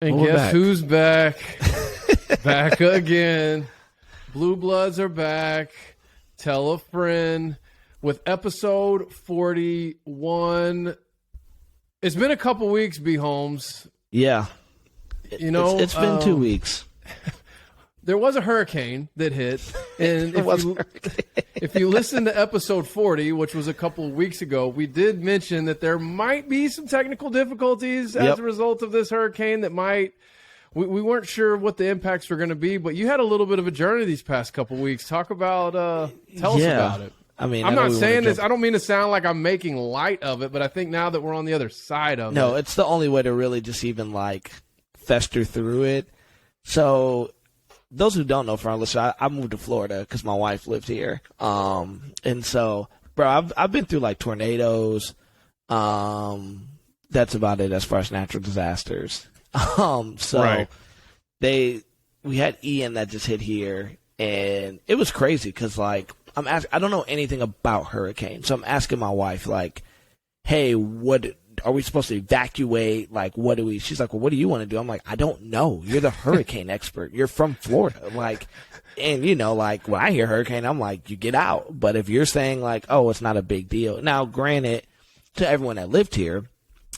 And guess who's back? Back again. Blue Bloods are back. Tell a friend with episode 41. It's been a couple weeks, B. Holmes. Yeah. You know, it's been 2 weeks. There was a hurricane that hit, and if you listen to episode 40, which was a couple of weeks ago, we did mention that there might be some technical difficulties as a result of this hurricane that might. We weren't sure what the impacts were going to be, but you had a little bit of a journey these past couple of weeks. Talk about, tell us about it. I mean, I'm not saying this. I don't mean to sound like I'm making light of it, but I think now that we're on the other side of it. No, it's the only way to really just even like fester through it. So, those who don't know, from our listeners, I moved to Florida because my wife lived here. And so, bro, I've been through like tornadoes. That's about it as far as natural disasters. We had Ian that just hit here, and it was crazy because like I don't know anything about hurricanes, so I'm asking my wife like, hey, what are we supposed to evacuate? Like, what do we? She's like, well, what do you want to do? I'm like, I don't know. You're the hurricane expert. You're from Florida, like, and you know, like when I hear hurricane, I'm like, you get out. But if you're saying like, oh, it's not a big deal. Now, granted, to everyone that lived here,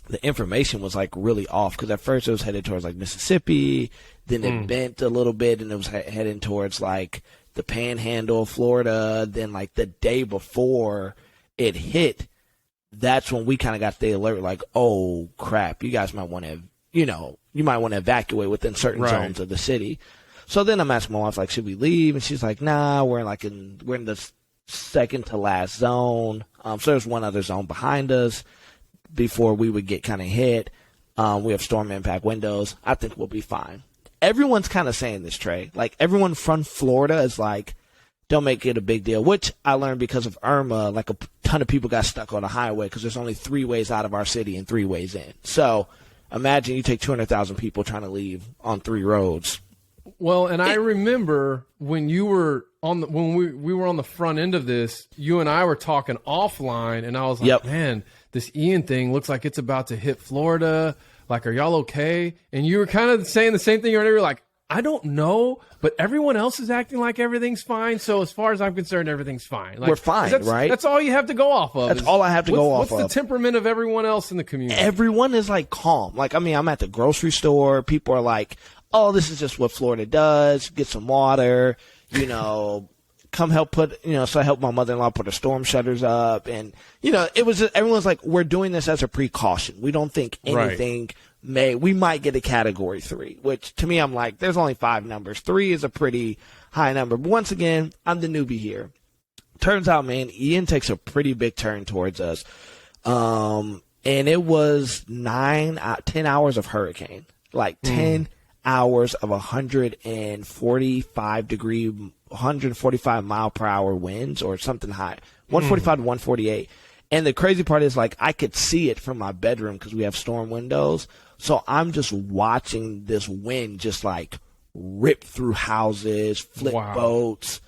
the information was like really off because at first it was headed towards like Mississippi, then it bent a little bit and it was heading towards like the Panhandle of Florida. Then like the day before it hit, that's when we kind of got the alert like, oh crap, you guys might want to, you might want to evacuate within certain zones of the city. So then I'm asking my wife like, should we leave? And she's like, nah, we're in the second to last zone. So there's one other zone behind us before we would get kind of hit. We have storm impact windows. I think we'll be fine. Everyone's kind of saying this, Trey. Like, everyone from Florida is like, don't make it a big deal, which I learned because of Irma. Like, a ton of people got stuck on the highway because there's only 3 ways out of our city and 3 ways in. So imagine you take 200,000 people trying to leave on 3 roads. Well, and I remember when you were when we were on the front end of this, you and I were talking offline, and I was like, man, this Ian thing looks like it's about to hit Florida. Like, are y'all okay? And you were kind of saying the same thing. You're like, I don't know, but everyone else is acting like everything's fine. So as far as I'm concerned, everything's fine. Like, we're fine, right? That's all you have to go off of. That's all I have to go off of. What's the temperament of everyone else in the community? Everyone is like calm. Like, I mean, I'm at the grocery store. People are like, oh, this is just what Florida does. Get some water, come help so I helped my mother-in-law put her storm shutters up. And, it was just, everyone's like, we're doing this as a precaution. We don't think anything we might get a category 3, which to me, I'm like, there's only 5 numbers. 3 is a pretty high number. But once again, I'm the newbie here. Turns out, man, Ian takes a pretty big turn towards us. And it was 10 hours of hurricane, like 10 hours of 145 mile per hour winds or something high, 145 to 148. And the crazy part is, like, I could see it from my bedroom because we have storm windows. So I'm just watching this wind just like rip through houses, flip boats.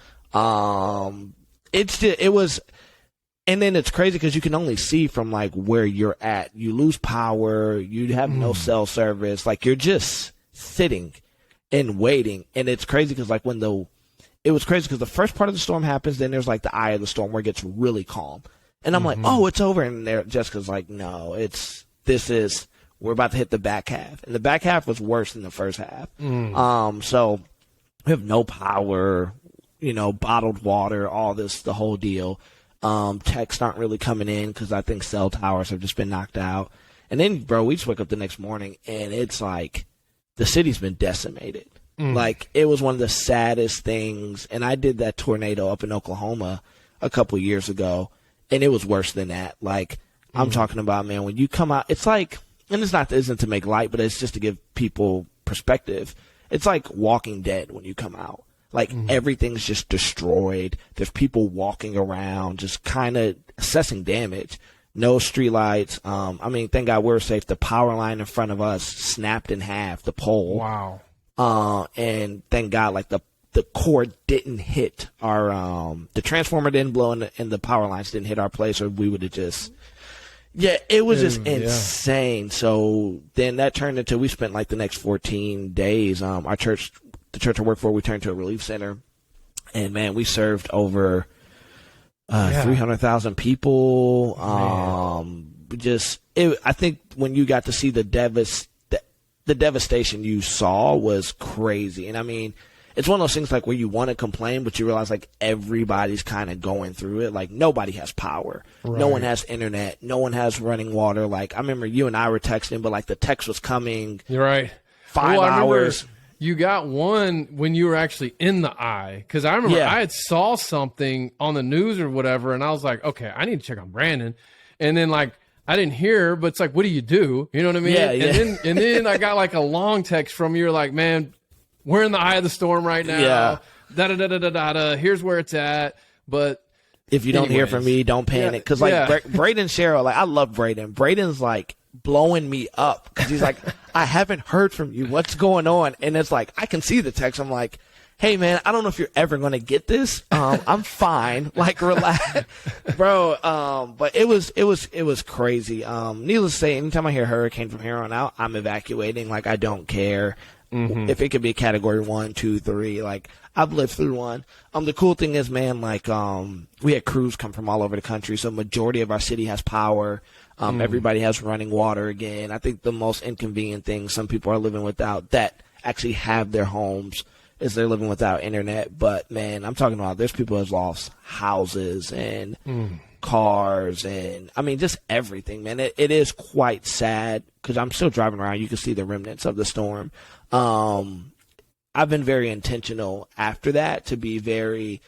It was, and then it's crazy because you can only see from like where you're at. You lose power. You have no cell service. Like, you're just sitting and waiting. And it's crazy because like it was crazy because the first part of the storm happens, then there's like the eye of the storm where it gets really calm. And I'm like, oh, it's over. And Jessica's like, no, we're about to hit the back half. And the back half was worse than the first half. So we have no power, bottled water, all this, the whole deal. Texts aren't really coming in because I think cell towers have just been knocked out. And then, bro, we just wake up the next morning and it's like the city's been decimated. Like, it was one of the saddest things. And I did that tornado up in Oklahoma a couple years ago, and it was worse than that. Like, I'm talking about, man, when you come out, it's like, and isn't to make light, but it's just to give people perspective. It's like Walking Dead when you come out. Like, everything's just destroyed. There's people walking around, just kind of assessing damage. No streetlights. I mean, thank God we're safe. The power line in front of us snapped in half, the pole. Wow. And thank God, like, the cord didn't hit our, the transformer didn't blow and the power lines didn't hit our place, or we would have just Yeah, it was just insane. So then that turned into, we spent like the next 14 days. Our church, the church I work for, we turned to a relief center. And man, we served over 300,000 people. I think when you got to see the devastation you saw was crazy. And I mean, it's one of those things like where you want to complain, but you realize like everybody's kind of going through it. Like nobody has power. Right. No one has internet. No one has running water. Like I remember you and I were texting, but like the text was coming. You're right. 5 hours. You got one when you were actually in the eye. Because I remember I had saw something on the news or whatever, and I was like, okay, I need to check on Brandon. And then like I didn't hear, but it's like, what do? You know what I mean? Yeah. And then I got like a long text from you. You're like, man, we're in the eye of the storm right now. Yeah. Da-da-da-da-da-da. Here's where it's at. But if you don't hear from me, don't panic. Because like Braden Cheryl, like I love Braden. Braden's like blowing me up because he's like, I haven't heard from you. What's going on? And it's like, I can see the text. I'm like, hey man, I don't know if you're ever going to get this. I'm fine. Like relax, bro. But it was crazy. Needless to say, anytime I hear hurricane from here on out, I'm evacuating. Like I don't care. Mm-hmm. If it could be a category 1, 2, 3, like I've lived through one. The cool thing is, man, like we had crews come from all over the country, so majority of our city has power. Everybody has running water again. I think the most inconvenient thing some people are living without that actually have their homes is they're living without internet. But man, I'm talking about there's people that's lost houses and cars and I mean just everything, man. It is quite sad because I'm still driving around. You can see the remnants of the storm. I've been very intentional after that to be very,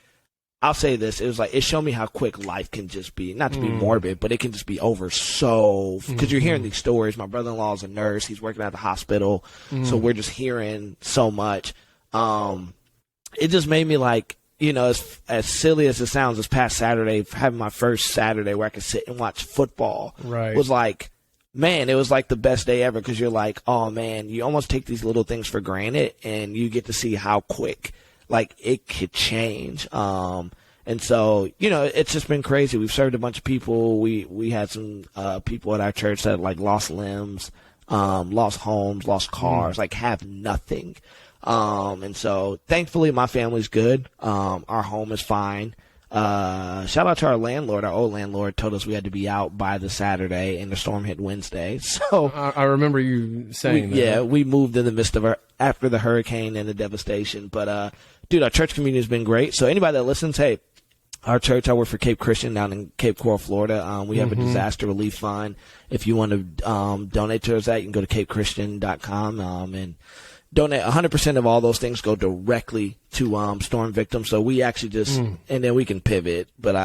I'll say this, it was like, it showed me how quick life can just be, not to be morbid, but it can just be over so, because you're hearing these stories. My brother-in-law is a nurse. He's working at the hospital. So we're just hearing so much. It just made me like, you know, as silly as it sounds, this past Saturday, having my first Saturday where I could sit and watch football was like, man, it was like the best day ever because you're like, oh, man, you almost take these little things for granted and you get to see how quick, like, it could change. And so, you know, it's just been crazy. We've served a bunch of people. We had some people at our church that, like, lost limbs, lost homes, lost cars, like, have nothing. And so, thankfully, my family's good. Our home is fine. Shout out to our landlord. Our old landlord told us we had to be out by the Saturday, and the storm hit Wednesday. So I remember you saying that. Yeah, we moved in the midst of after the hurricane and the devastation. But dude, our church community has been great. So anybody that listens, hey, our church, I work for Cape Christian down in Cape Coral, Florida. We have a disaster relief fund. If you want to donate to us, that you can go to capechristian.com and donate. 100% of all those things go directly to storm victims. So we actually just and then we can pivot. But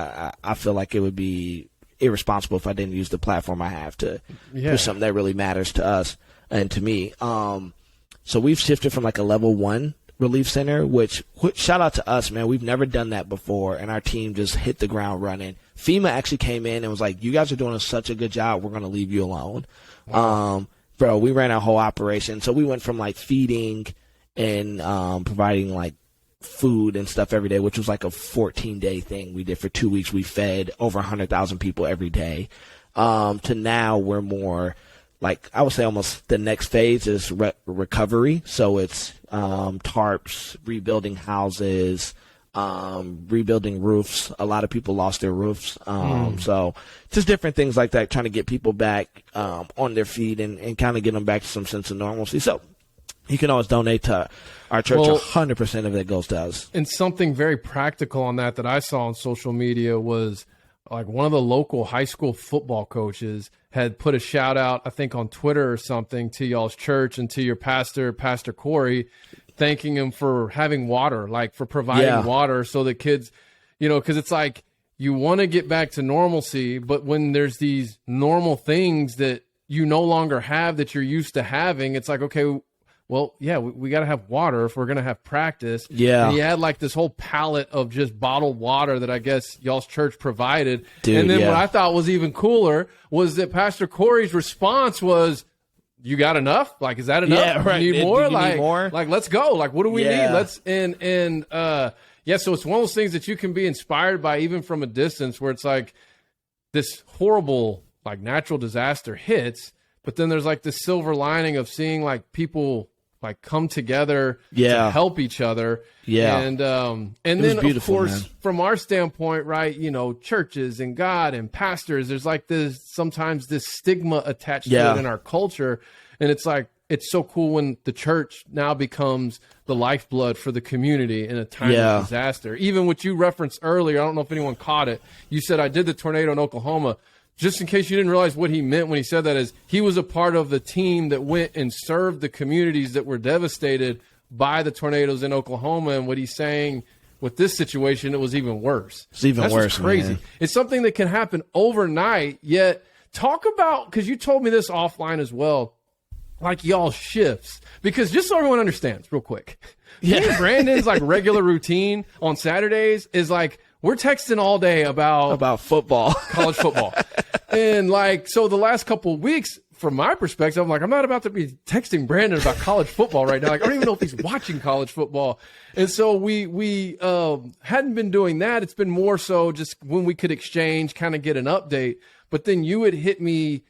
I feel like it would be irresponsible if I didn't use the platform I have to do something that really matters to us and to me. So we've shifted from like a level 1 relief center, which shout out to us, man. We've never done that before, and our team just hit the ground running. FEMA actually came in and was like, "You guys are doing such a good job. We're going to leave you alone." Wow. Bro, we ran our whole operation. So we went from like feeding and providing like food and stuff every day, which was like a 14-day thing we did for 2 weeks. We fed over 100,000 people every day. To now we're more like, I would say almost the next phase is recovery. So it's tarps, rebuilding houses, rebuilding roofs. A lot of people lost their roofs. So just different things like that, trying to get people back on their feet and kind of get them back to some sense of normalcy. So you can always donate to our church. 100% of it goes to us. And something very practical on that I saw on social media was like one of the local high school football coaches had put a shout out, I think on Twitter or something, to y'all's church and to your pastor, Pastor Corey, thanking him for having water, like for providing water so the kids, you know, because it's like you want to get back to normalcy, but when there's these normal things that you no longer have that you're used to having, it's like, okay, well, yeah, we got to have water if we're going to have practice. Yeah. And he had like this whole pallet of just bottled water that I guess y'all's church provided. Dude, and then what I thought was even cooler was that Pastor Corey's response was, you got enough? Like, is that enough? Yeah, right. You need more? Need more? Like, let's go. Like, what do we need? Let's, so it's one of those things that you can be inspired by even from a distance where it's like this horrible, like natural disaster hits, but then there's like this silver lining of seeing like people like come together to help each other. Yeah. And then of course, from our standpoint, right, you know, churches and God and pastors, there's like sometimes this stigma attached to it in our culture. And it's like, it's so cool when the church now becomes the lifeblood for the community in a time of disaster. Even what you referenced earlier, I don't know if anyone caught it. You said, I did the tornado in Oklahoma. Just in case you didn't realize what he meant when he said that, is he was a part of the team that went and served the communities that were devastated by the tornadoes in Oklahoma. And what he's saying with this situation, it was even worse. It's even worse, crazy. Man. It's something that can happen overnight, yet talk about, because you told me this offline as well, like y'all shifts. Because just so everyone understands real quick, me and Brandon's like regular routine on Saturdays is like, we're texting all day about football, college football. And like, so the last couple of weeks, from my perspective, I'm like, I'm not about to be texting Brandon about college football right now. Like, I don't even know if he's watching college football. And so we hadn't been doing that. It's been more so just when we could exchange, kind of get an update. But then you had hit me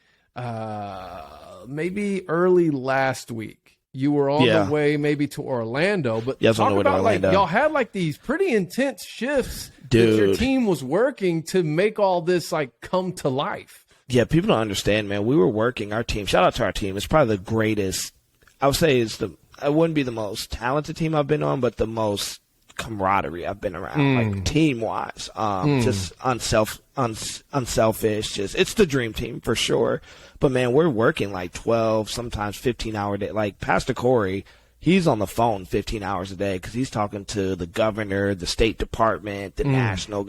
maybe early last week. You were on the way maybe to Orlando, but talk about like y'all had like these pretty intense shifts that your team was working to make all this like come to life. Yeah, people don't understand, man. We were working our team. Shout out to our team. It's probably the greatest. I would say it wouldn't be the most talented team I've been on, but the most camaraderie I've been around, like team wise. Just unselfish. Just it's the dream team for sure. But man, we're working like 12, sometimes 15-hour day. Like Pastor Corey, he's on the phone 15 hours a day because he's talking to the governor, the State Department, the national.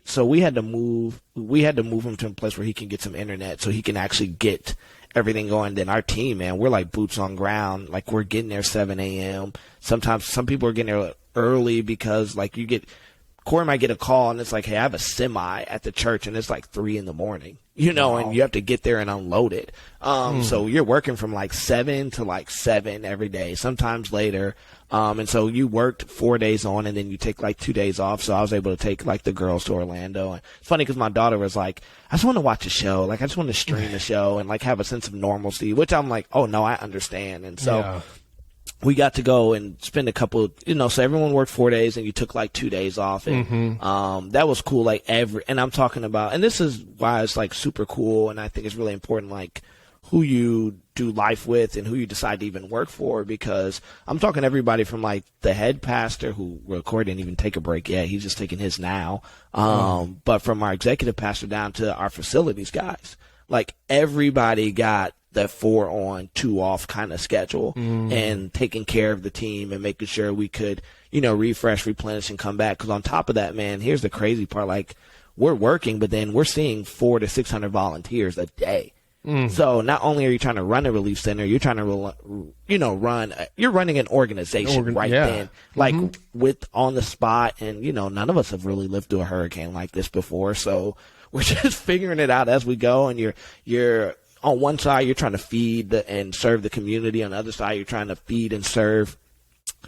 So we had to move him to a place where he can get some internet so he can actually get everything going. Then our team, man, we're like boots on ground. Like we're getting there 7 a.m. Sometimes some people are getting there early because like Corey might get a call and it's like, hey, I have a semi at the church and it's like 3 a.m, you know, and you have to get there and unload it. So you're working from like 7 to like 7 every day, sometimes later. And so you worked 4 days on and then you take like 2 days off. So I was able to take like the girls to Orlando. And it's funny because my daughter was like, I just want to watch a show. Like I just want to stream a show and like have a sense of normalcy, which I'm like, oh no, I understand. And so we got to go and spend a couple, so everyone worked 4 days and you took like 2 days off. And, that was cool. Like and I'm talking about, and this is why it's like super cool. And I think it's really important, like who you do life with and who you decide to even work for, because I'm talking everybody from like the head pastor who Corey didn't even take a break yet. He's just taking his now. But from our executive pastor down to our facilities guys, like everybody got that 4 on, 2 off kind of schedule and taking care of the team and making sure we could, refresh, replenish and come back. Cause on top of that, man, here's the crazy part. Like we're working, but then we're seeing 400 to 600 volunteers a day. So not only are you trying to run a relief center, you're trying to, you're running an organization then, like with on the spot. And, none of us have really lived through a hurricane like this before. So we're just figuring it out as we go. And you're on one side, you're trying to feed and serve the community. On the other side, you're trying to feed and serve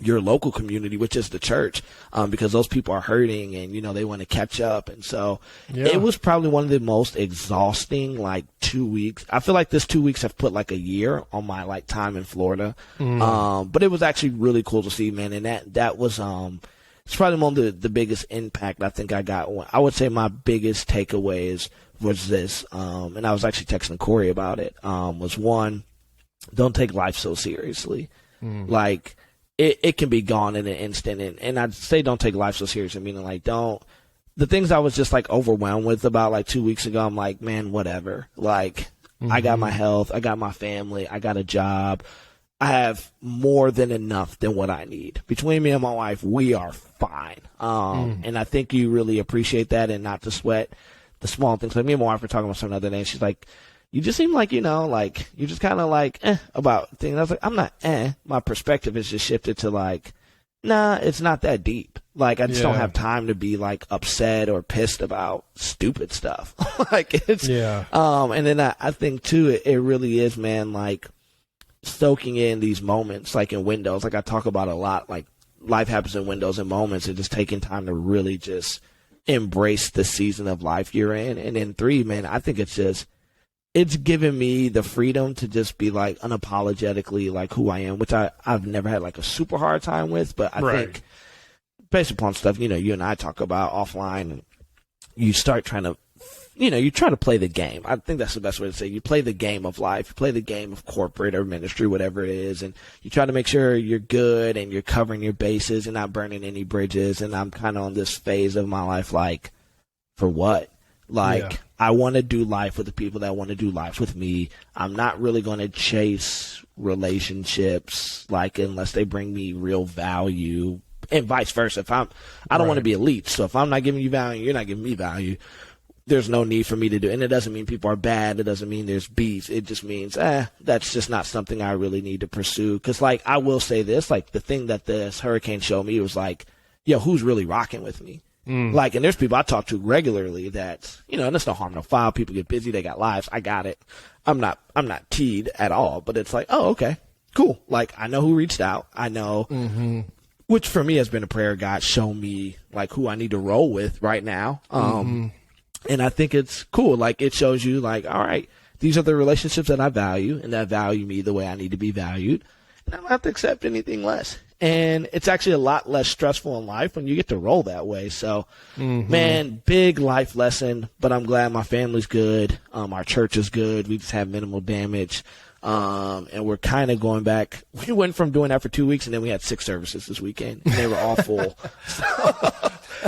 your local community, which is the church, because those people are hurting and, they want to catch up. And so it was probably one of the most exhausting, 2 weeks. I feel like this 2 weeks have put like a year on my time in Florida. But it was actually really cool to see, man. And that was, it's probably one of the biggest impact I think I got. I would say my biggest takeaways was this, and I was actually texting Corey about it, was one, don't take life so seriously. Like, it can be gone in an instant. And I'd say don't take life so seriously, meaning the things I was just overwhelmed with about 2 weeks ago, I'm like, man, whatever. I got my health, I got my family, I got a job. I have more than enough than what I need. Between me and my wife, we are fine. And I think you really appreciate that and not to sweat the small things. Like me and my wife were talking about something the other day, and she's like, you just seem like, you're just kind of about things. I was like, I'm not My perspective has just shifted to nah, it's not that deep. I just don't have time to be upset or pissed about stupid stuff. And then I think too, it really is, man, soaking in these moments, in windows. I talk about a lot, life happens in windows and moments, and just taking time to really just embrace the season of life you're in. And then 3, man, I think it's given me the freedom to just be like unapologetically like who I am, which I've never had like a super hard time with. But I think based upon stuff, you and I talk about offline, and you start trying to, you try to play the game. I think that's the best way to say it. You play the game of life. You play the game of corporate or ministry, whatever it is, and you try to make sure you're good and you're covering your bases and not burning any bridges. And I'm kind of on this phase of my life, like, for what? Like, I want to do life with the people that want to do life with me. I'm not really going to chase relationships, like, unless they bring me real value, and vice versa. I don't want to be elite. So if I'm not giving you value, you're not giving me value, there's no need for me to do it. And it doesn't mean people are bad. It doesn't mean there's beef. It just means, that's just not something I really need to pursue. Because, like, I will say this, like, the thing that this hurricane showed me was, like, yo, who's really rocking with me? Like, and there's people I talk to regularly that, and it's no harm, no foul. People get busy. They got lives. I got it. I'm not teed at all, but it's like, oh, okay, cool. Like, I know who reached out. I know, which for me has been a prayer. God, show me like who I need to roll with right now. And I think it's cool. Like, it shows you like, all right, these are the relationships that I value and that value me the way I need to be valued. And I don't have to accept anything less. And it's actually a lot less stressful in life when you get to roll that way. So, man, big life lesson, but I'm glad my family's good. Our church is good. We just had minimal damage. And we're kind of going back. We went from doing that for 2 weeks, and then we had 6 services this weekend, and they were all full.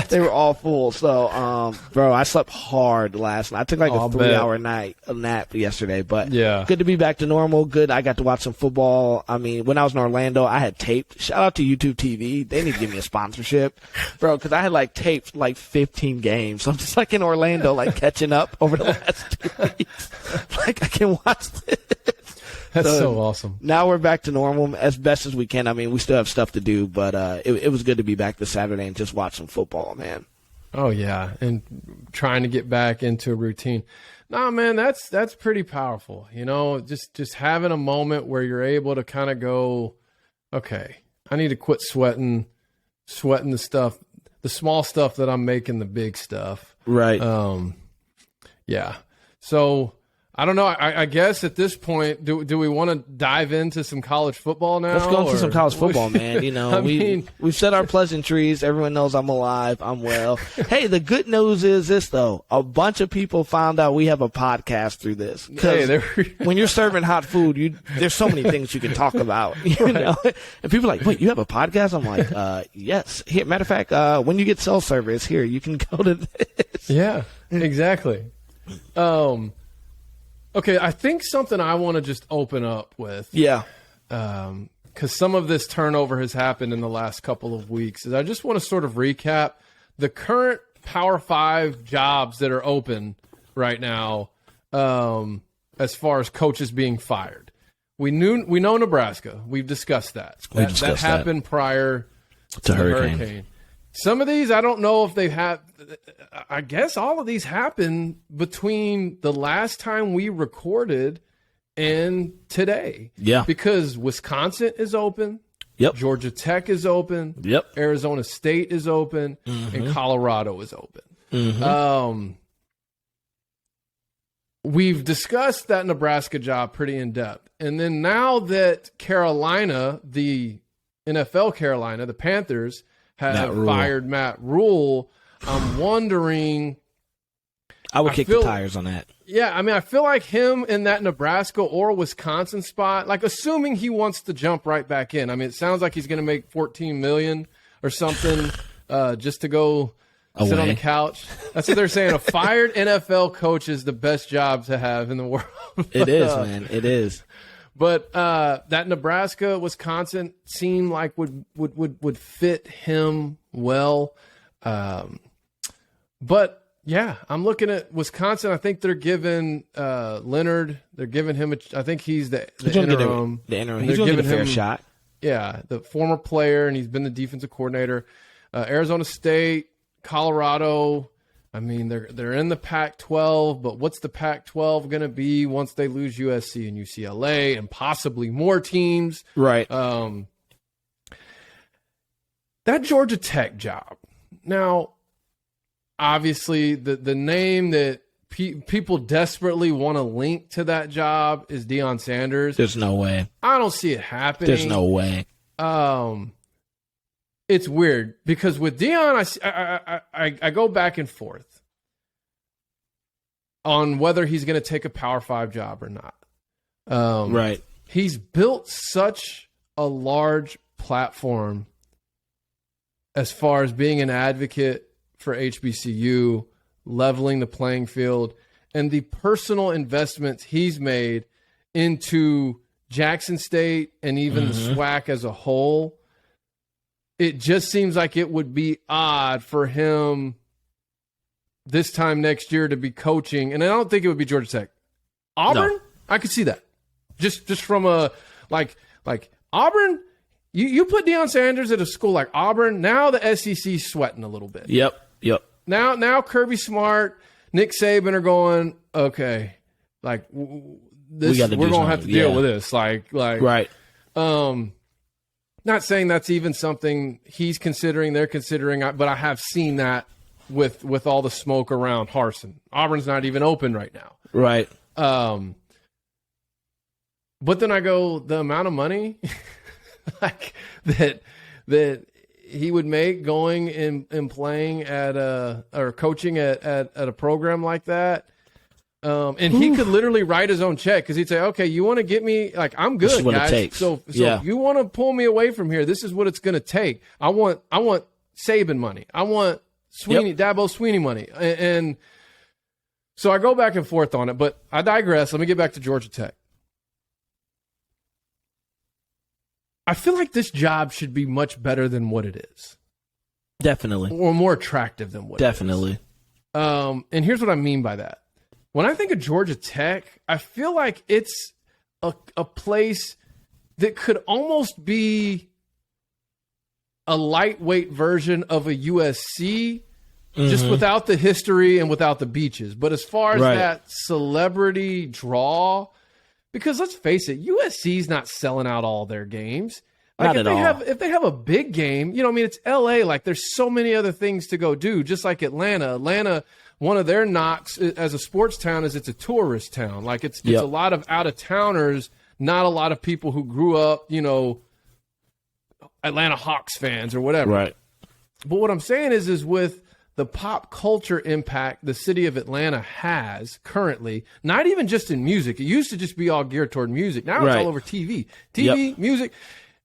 They were all full. So, bro, I slept hard last night. I took like a 3-hour nap yesterday, but good to be back to normal. Good. I got to watch some football. I mean, when I was in Orlando, I had taped. Shout out to YouTube TV. They need to give me a sponsorship, bro, because I had like taped like 15 games. So I'm just like in Orlando, like catching up over the last 2 weeks. Like, I can watch this. That's so awesome. Now we're back to normal as best as we can. I mean, we still have stuff to do, but it was good to be back this Saturday and just watch some football, man. Oh, yeah, and trying to get back into a routine. Nah, man, that's pretty powerful. Just having a moment where you're able to kind of go, okay, I need to quit sweating the stuff, the small stuff that I'm making the big stuff. Right. Yeah. So I don't know. I guess at this point, do we want to dive into some college football now? Let's go into some college football, man. We've said our pleasantries. Everyone knows I'm alive. I'm well. Hey, the good news is this, though. A bunch of people found out we have a podcast through this. Because when you're serving hot food, there's so many things you can talk about. And people are like, wait, you have a podcast? I'm like, yes. Here, matter of fact, when you get cell service, here, you can go to this. Yeah, exactly. Okay, I think something I want to just open up with. Yeah. Because some of this turnover has happened in the last couple of weeks. Is I just want to sort of recap the current Power 5 jobs that are open right now as far as coaches being fired. We know Nebraska. We've discussed that. That happened prior to the hurricane. Some of these, I don't know if they've had – I guess all of these happened between the last time we recorded and today. Yeah. Because Wisconsin is open. Yep. Georgia Tech is open. Yep. Arizona State is open. And Colorado is open. We've discussed that Nebraska job pretty in depth. And then now that Carolina, the NFL Carolina, the Panthers – have fired Matt Rule, I'm wondering. I would kick the tires on that. Yeah, I mean, I feel like him in that Nebraska or Wisconsin spot, like assuming he wants to jump right back in. I mean, it sounds like he's going to make $14 million or something just to go sit on the couch. That's what they're saying. A fired NFL coach is the best job to have in the world. It is, man. It is. But that Nebraska, Wisconsin seemed like would fit him well. But yeah, I'm looking at Wisconsin. I think they're giving Leonard. They're giving him. I think he's the interim. He's going to get a fair shot. Yeah, the former player, and he's been the defensive coordinator. Arizona State, Colorado. I mean, they're in the Pac-12, but what's the Pac-12 going to be once they lose USC and UCLA and possibly more teams? Right. That Georgia Tech job. Now, obviously the name that people desperately want to link to that job is Deion Sanders. There's no way. I don't see it happening. There's no way. It's weird because with Deion, I go back and forth on whether he's going to take a Power 5 job or not. Right. He's built such a large platform as far as being an advocate for HBCU, leveling the playing field, and the personal investments he's made into Jackson State and even the SWAC as a whole. It just seems like it would be odd for him this time next year to be coaching, and I don't think it would be Georgia Tech. Auburn, no. I could see that. Just from a like Auburn, you put Deion Sanders at a school like Auburn, now the SEC's sweating a little bit. Yep. Now Kirby Smart, Nick Saban are going, okay, like this, we're gonna have to deal with this. Like right. Not saying that's even something he's considering, they're considering, but I have seen that with all the smoke around Harsin. Auburn's not even open right now. Right. But then I go, the amount of money like that he would make going and playing at or coaching at a program like that. And he could literally write his own check because he'd say, okay, you want to get me, like, I'm good, this is what guys. It takes. So you want to pull me away from here. This is what it's going to take. I want Saban money. I want Dabo Sweeney money. And so I go back and forth on it, but I digress. Let me get back to Georgia Tech. I feel like this job should be much better than what it is. Definitely. Or more attractive than what it is. Definitely. And here's what I mean by that. When I think of Georgia Tech, I feel like it's a place that could almost be a lightweight version of a USC, just without the history and without the beaches. But as far as that celebrity draw, because let's face it, USC's not selling out all their games. Like if they have a big game, it's LA, like there's so many other things to go do, just like Atlanta. Atlanta, one of their knocks as a sports town is it's a tourist town. Like it's a lot of out-of-towners, not a lot of people who grew up, Atlanta Hawks fans or whatever. Right. But what I'm saying is with the pop culture impact the city of Atlanta has currently, not even just in music. It used to just be all geared toward music. Now it's all over TV, music.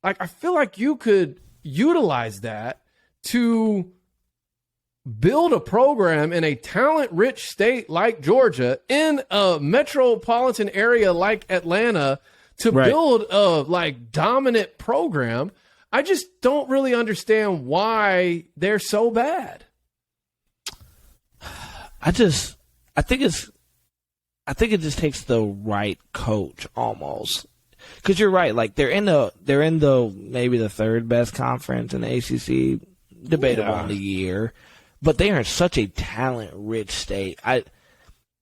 Like, I feel like you could utilize that to build a program in a talent-rich state like Georgia, in a metropolitan area like Atlanta, to build a dominant program. I just don't really understand why they're so bad. I think it just takes the right coach almost. Because you're right, like they're in the maybe the third best conference in the ACC, debatable in the year, but they are in such a talent-rich state.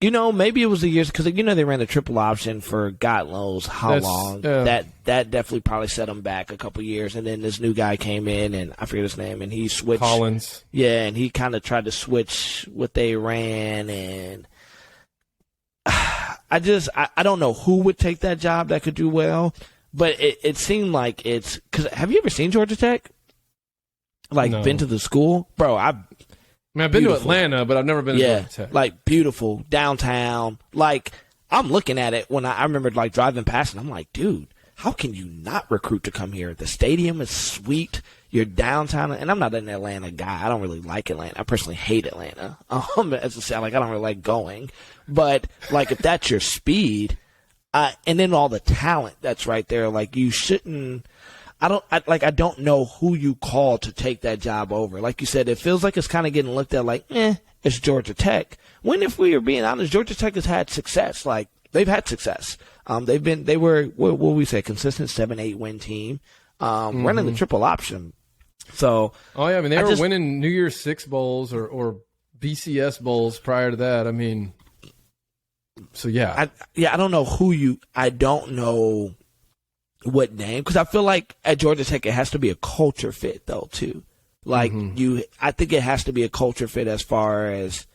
Maybe it was the years because they ran the triple option for God knows how long. That definitely probably set them back a couple years, and then this new guy came in, and I forget his name, and he switched. Collins. Yeah, and he kind of tried to switch what they ran, and I don't know who would take that job that could do well, but it seemed like it's because have you ever seen Georgia Tech? No. Been to the school, bro? I've been to Atlanta, but I've never been to Georgia Tech. Like beautiful downtown. Like I'm looking at it when I remember driving past, and I'm like, dude, how can you not recruit to come here? The stadium is sweet. You're downtown, and I'm not an Atlanta guy. I don't really like Atlanta. I personally hate Atlanta. As I say, I don't really like going. But if that's your speed, and then all the talent that's right there, you shouldn't. I don't know who you call to take that job over. Like you said, it feels like it's kind of getting looked at it's Georgia Tech. When, if we are being honest, Georgia Tech has had success. They've had success. They were what we say, consistent 7-8 win team, running the triple option. So, they were winning New Year's Six bowls or BCS bowls prior to that. I don't know I don't know what name, because I feel like at Georgia Tech it has to be a culture fit though too. Like I think it has to be a culture fit as far as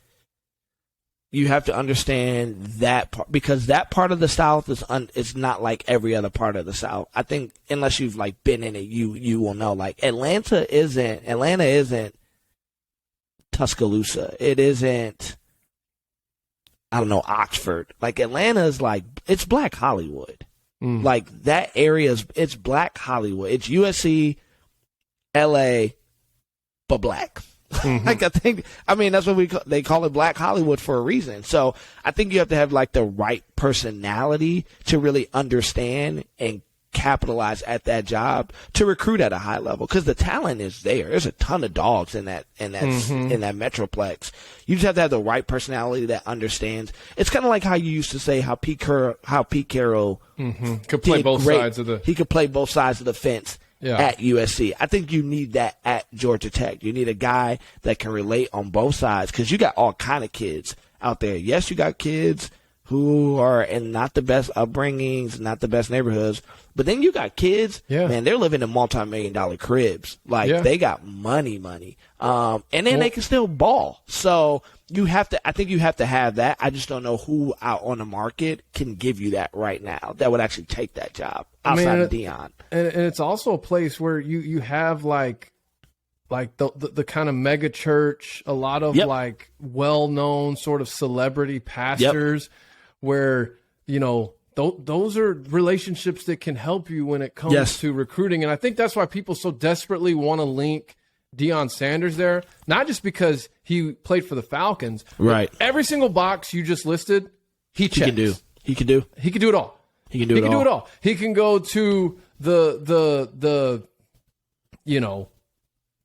you have to understand that part, because that part of the South is not like every other part of the South. I think unless you've like been in it, you will know. Like Atlanta isn't Tuscaloosa. It isn't, I don't know, Oxford. Like Atlanta is like, it's Black Hollywood. Like that area it's Black Hollywood. It's USC, LA, but black. Like that's what they call it Black Hollywood for a reason. So I think you have to have like the right personality to really understand and capitalize at that job to recruit at a high level, because the talent is there. There's a ton of dogs in that metroplex. You just have to have the right personality that understands. It's kind of like how you used to say how Pete Carroll could play both sides of the. He could play both sides of the fence. Yeah. At USC. I think you need that at Georgia Tech. You need a guy that can relate on both sides, because you got all kind of kids out there. Yes, you got kids who are in not the best upbringings, not the best neighborhoods, but then you got kids, man, they're living in multi-million-dollar cribs. Like they got money. And then they can still ball. So I think you have to have that. I just don't know who out on the market can give you that right now that would actually take that job outside of Deion. And it's also a place where you have like the kind of mega church, a lot of like well-known sort of celebrity pastors where, those are relationships that can help you when it comes to recruiting. And I think that's why people so desperately want to link Deion Sanders there, not just because he played for the Falcons, right? Every single box you just listed, he checks. He can do it all. He can do it all. He can go to the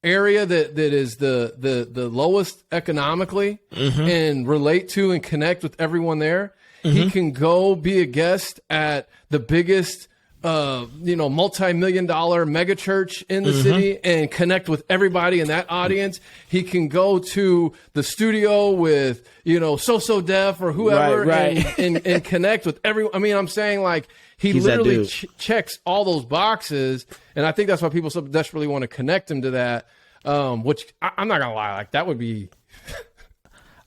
area that is the lowest economically and relate to and connect with everyone there. He can go be a guest at the biggest multi-million-dollar mega church in the city and connect with everybody in that audience. He can go to the studio with, So Def or whoever and connect with everyone. I mean, I'm saying like he literally checks all those boxes. And I think that's why people so desperately want to connect him to that. Which I'm not going to lie, like that would be.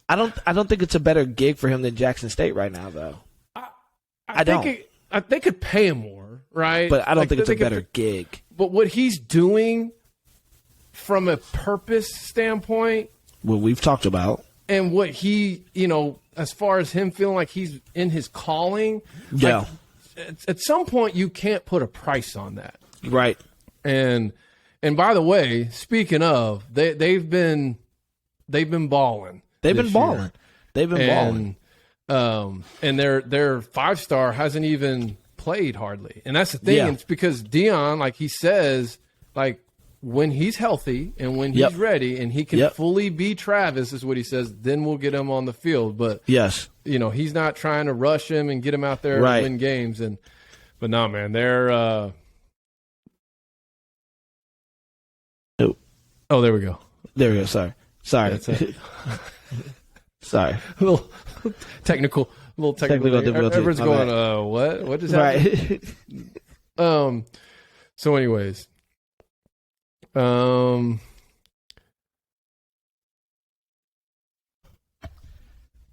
I don't think it's a better gig for him than Jackson State right now, though. I don't. They could pay him more, right? But I don't think it's a better gig. But what he's doing from a purpose standpoint, what we've talked about, and what he, as far as him feeling like he's in his calling, like, at some point you can't put a price on that, right? And by the way, speaking of, they've been balling. They've been balling. And their 5-star hasn't even played hardly. And that's the thing. It's because Deion, like he says, like when he's healthy and when he's ready and he can fully be Travis, is what he says, then we'll get him on the field. But he's not trying to rush him and get him out there and win games. But no, man, they're oh, there we go. There we go. Sorry. That's it. Sorry. A little technical difficulty. Everyone's going, what? What just happened? Right. So anyways.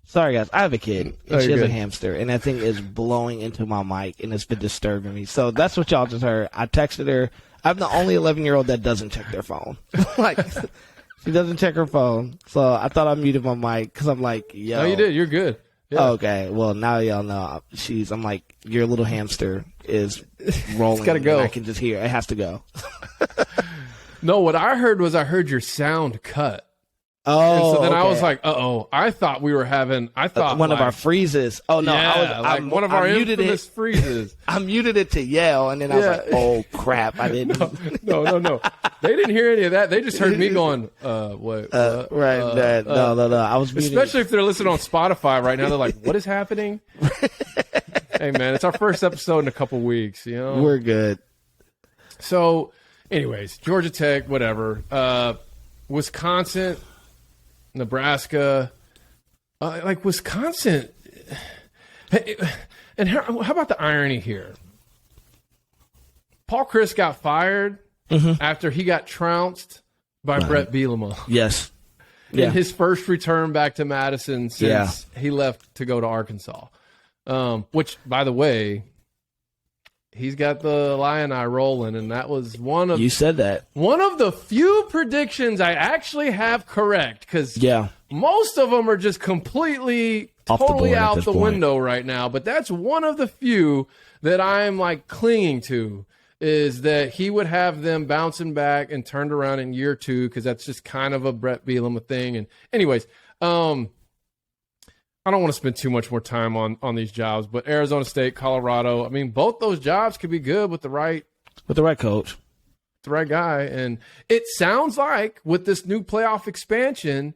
Sorry, guys. I have a kid. And she has a hamster, and that thing is blowing into my mic, and it's been disturbing me. So that's what y'all just heard. I texted her. I'm the only 11-year-old that doesn't check their phone. Like, she doesn't check her phone. So I thought I muted my mic because I'm like, yo. No, you did. You're good. Yeah. Okay. Well, now y'all know. I'm like, your little hamster is rolling. It's got to go. I can just hear it. Has to go. No, what I heard was your sound cut. Oh, and so then I was like, I thought we were having, one of our freezes. Oh, no. Yeah, one of our infamous freezes. I muted it to yell, and then I was like, oh, crap. I didn't. No. They didn't hear any of that. They just heard me going, what? Right. No. I was muting. Especially if they're listening on Spotify right now. They're like, what is happening? Hey, man, it's our first episode in a couple weeks. We're good. So, anyways, Georgia Tech, whatever. Wisconsin, Nebraska, like Wisconsin. And how about the irony here? Paul Chryst got fired after he got trounced by Brett Bielema. Yes. In his first return back to Madison since he left to go to Arkansas. Which, by the way, he's got the lion eye rolling, and that was you said that. One of the few predictions I actually have correct, because most of them are just completely, totally out the window right now. But that's one of the few that I'm like clinging to, is that he would have them bouncing back and turned around in year 2, because that's just kind of a Brett Bielema thing. And anyways, I don't want to spend too much more time on these jobs, but Arizona State, Colorado, I mean, both those jobs could be good with the right coach, the right guy. And it sounds like with this new playoff expansion,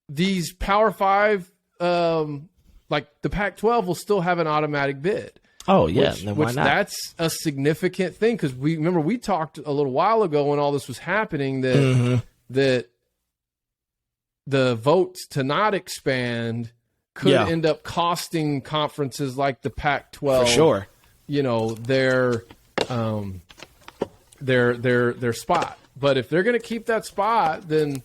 these Power 5, like the Pac-12, will still have an automatic bid. Oh, yeah. Which that's a significant thing, because we talked a little while ago when all this was happening that the votes to not expand could end up costing conferences like the Pac-12, for sure, their spot. But if they're going to keep that spot, then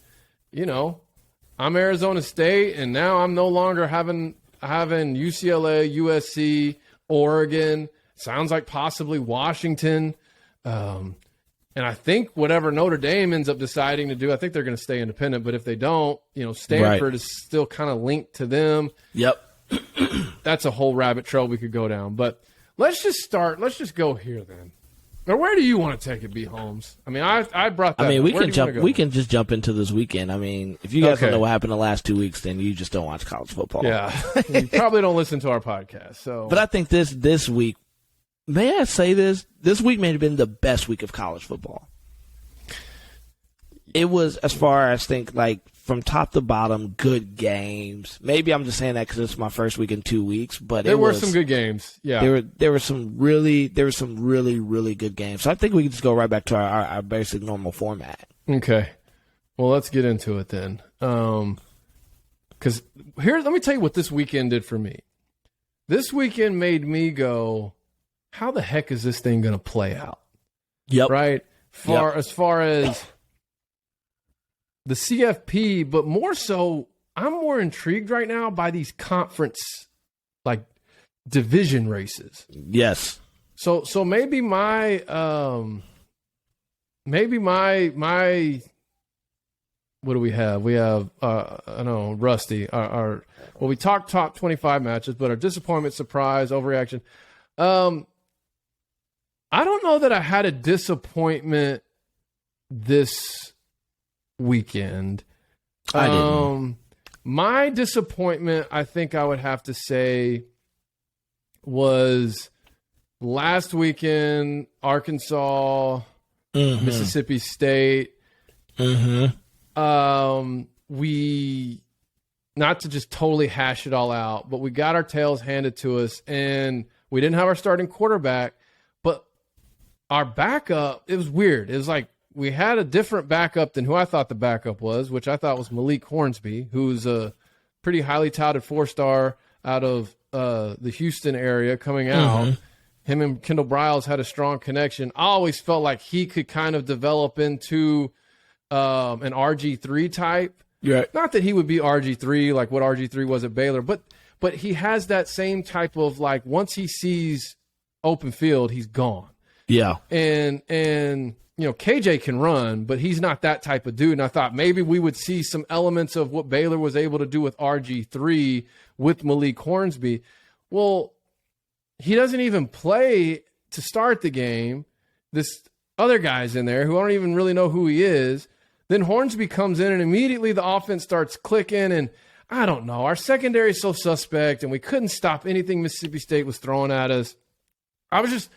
I'm Arizona State, and now I'm no longer having UCLA, USC, Oregon. Sounds like possibly Washington. And I think whatever Notre Dame ends up deciding to do, I think they're going to stay independent. But if they don't, Stanford is still kind of linked to them. Yep. That's a whole rabbit trail we could go down. But let's just start. Let's just go here then. Or where do you want to take it, B. Holmes? I mean, I brought that. I mean, we can just jump into this weekend. I mean, if you guys don't know what happened the last 2 weeks, then you just don't watch college football. Yeah, you probably don't listen to our podcast. So, but I think this week. May I say this? This week may have been the best week of college football. It was, as far as from top to bottom, good games. Maybe I'm just saying that because it's my first week in 2 weeks, but there were some good games. Yeah, there were some really good games. So I think we can just go right back to our basic normal format. Okay, well, let's get into it then. Because let me tell you what this weekend did for me. This weekend made me go, how the heck is this thing going to play out? Yep. Right? As far as the CFP, but more so, I'm more intrigued right now by these conference, division races. Yes. So maybe my what do we have? We have, I know, Rusty. We talked top 25 matches, but our disappointment, surprise, overreaction. I don't know that I had a disappointment this weekend. I didn't. My disappointment, I think I would have to say, was last weekend, Arkansas, Mississippi State. We, not to just totally hash it all out, but we got our tails handed to us, and we didn't have our starting quarterback. Our backup, it was weird. It was like we had a different backup than who I thought the backup was, which I thought was Malik Hornsby, who's a pretty highly touted 4-star out of the Houston area coming out. Him and Kendall Briles had a strong connection. I always felt like he could kind of develop into an RG3 type. Yeah. Not that he would be RG3 like what RG3 was at Baylor, but he has that same type of, once he sees open field, he's gone. Yeah. And KJ can run, but he's not that type of dude. And I thought maybe we would see some elements of what Baylor was able to do with RG3 with Malik Hornsby. Well, he doesn't even play to start the game. This other guy's in there who I don't even really know who he is. Then Hornsby comes in, and immediately the offense starts clicking. And I don't know. Our secondary is so suspect, and we couldn't stop anything Mississippi State was throwing at us. I was just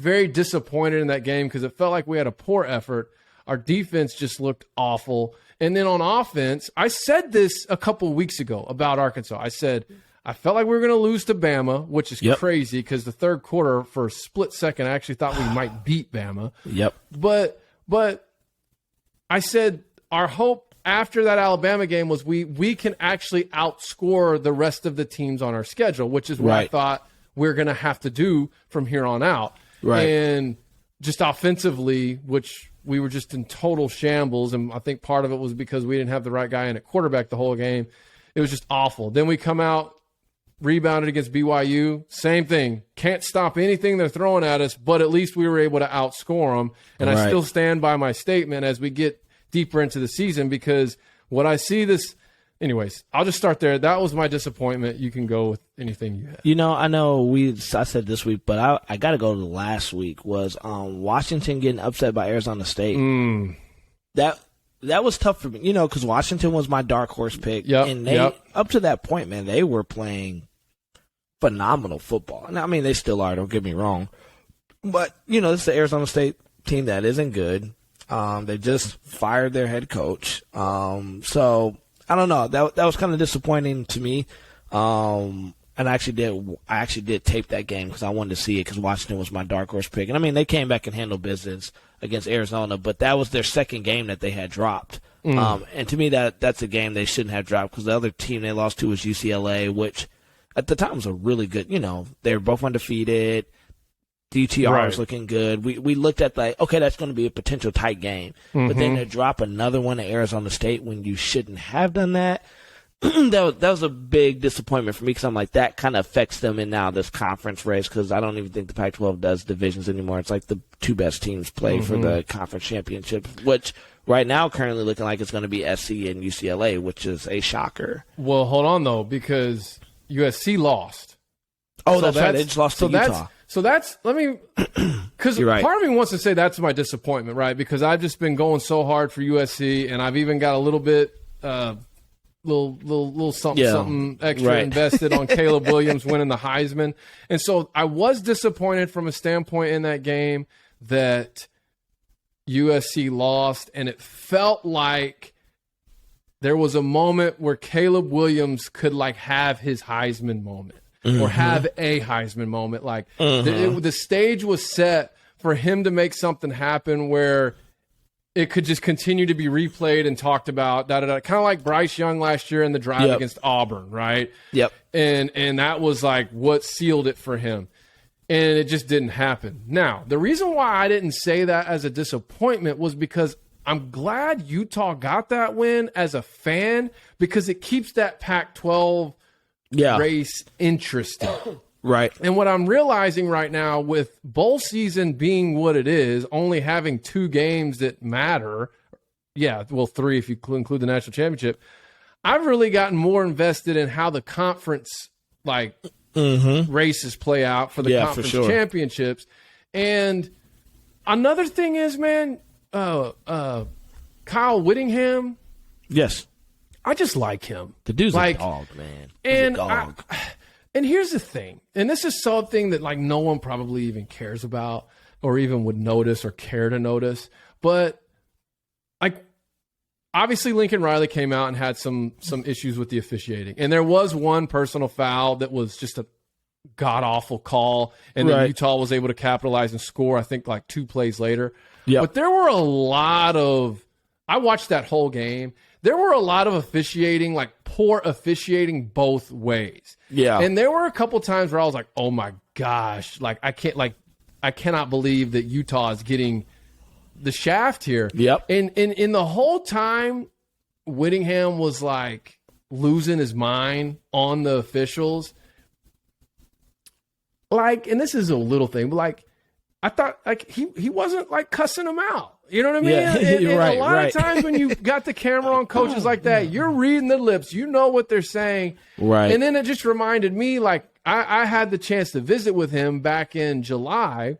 very disappointed in that game because it felt like we had a poor effort. Our defense just looked awful. And then on offense, I said this a couple of weeks ago about Arkansas. I said, I felt like we were going to lose to Bama, which is crazy because the third quarter, for a split second, I actually thought we might beat Bama. Yep. But I said our hope after that Alabama game was we can actually outscore the rest of the teams on our schedule, which is what I thought we're going to have to do from here on out. Right. And just offensively, which we were just in total shambles. And I think part of it was because we didn't have the right guy in at quarterback the whole game. It was just awful. Then we come out, rebounded against BYU. Same thing. Can't stop anything they're throwing at us, but at least we were able to outscore them. And I still stand by my statement as we get deeper into the season, because what I see this – anyways, I'll just start there. That was my disappointment. You can go with anything you have. You know, I know I said this week, but I got to go to last week was Washington getting upset by Arizona State. That was tough for me, you know, because Washington was my dark horse pick. And they up to that point, man, they were playing phenomenal football. And I mean, they still are, don't get me wrong. But, you know, this is the Arizona State team that isn't good. They just fired their head coach. So I don't know. That was kind of disappointing to me. And I actually did tape that game because I wanted to see it because Washington was my dark horse pick. And I mean, they came back and handled business against Arizona, but that was their second game that they had dropped. And to me, that's a game they shouldn't have dropped, because the other team they lost to was UCLA, which at the time was a really good, you know, they were both undefeated. DTR was looking good. We looked at okay, that's going to be a potential tight game. But then to drop another one to Arizona State when you shouldn't have done that, that was a big disappointment for me, because I'm like, that kind of affects them in now this conference race, because I don't even think the Pac-12 does divisions anymore. It's like the two best teams play for the conference championship, which right now currently looking like it's going to be SC and UCLA, which is a shocker. Well, hold on, though, because USC lost. Oh, so that's right. They just lost to Utah. Let me, because part of me wants to say that's my disappointment, right? Because I've just been going so hard for USC, and I've even got a little bit, little something extra invested on Caleb Williams winning the Heisman. And so I was disappointed from a standpoint in that game that USC lost, and it felt like there was a moment where Caleb Williams could have his Heisman moment. Or have a Heisman moment. The stage was set for him to make something happen where it could just continue to be replayed and talked about, kind of like Bryce Young last year in the drive against Auburn, right? Yep. And that was what sealed it for him. And it just didn't happen. Now, the reason why I didn't say that as a disappointment was because I'm glad Utah got that win as a fan, because it keeps that Pac-12 race interesting. Right. And what I'm realizing right now, with bowl season being what it is, only having 2 games that matter, 3 if you include the national championship, I've really gotten more invested in how the conference races play out for the conference championships. And another thing is, man, Kyle Whittingham. Yes. I just like him. The dude's a dog, man. And here's the thing, and this is something that no one probably even cares about or even would notice or care to notice, but obviously Lincoln Riley came out and had some issues with the officiating, and there was one personal foul that was just a god-awful call, and then Utah was able to capitalize and score, I think, 2 plays later. Yep. But there were a lot of – I watched that whole game. There were a lot of officiating, poor officiating both ways. Yeah. And there were a couple times where I was like, oh my gosh, I cannot believe that Utah is getting the shaft here. Yep. And in the whole time, Whittingham was losing his mind on the officials. And this is a little thing, but I thought he wasn't cussing them out. You know what I mean? Yeah, and right, a lot of times when you got the camera on coaches like that, you're reading the lips. You know what they're saying. Right. And then it just reminded me, I had the chance to visit with him back in July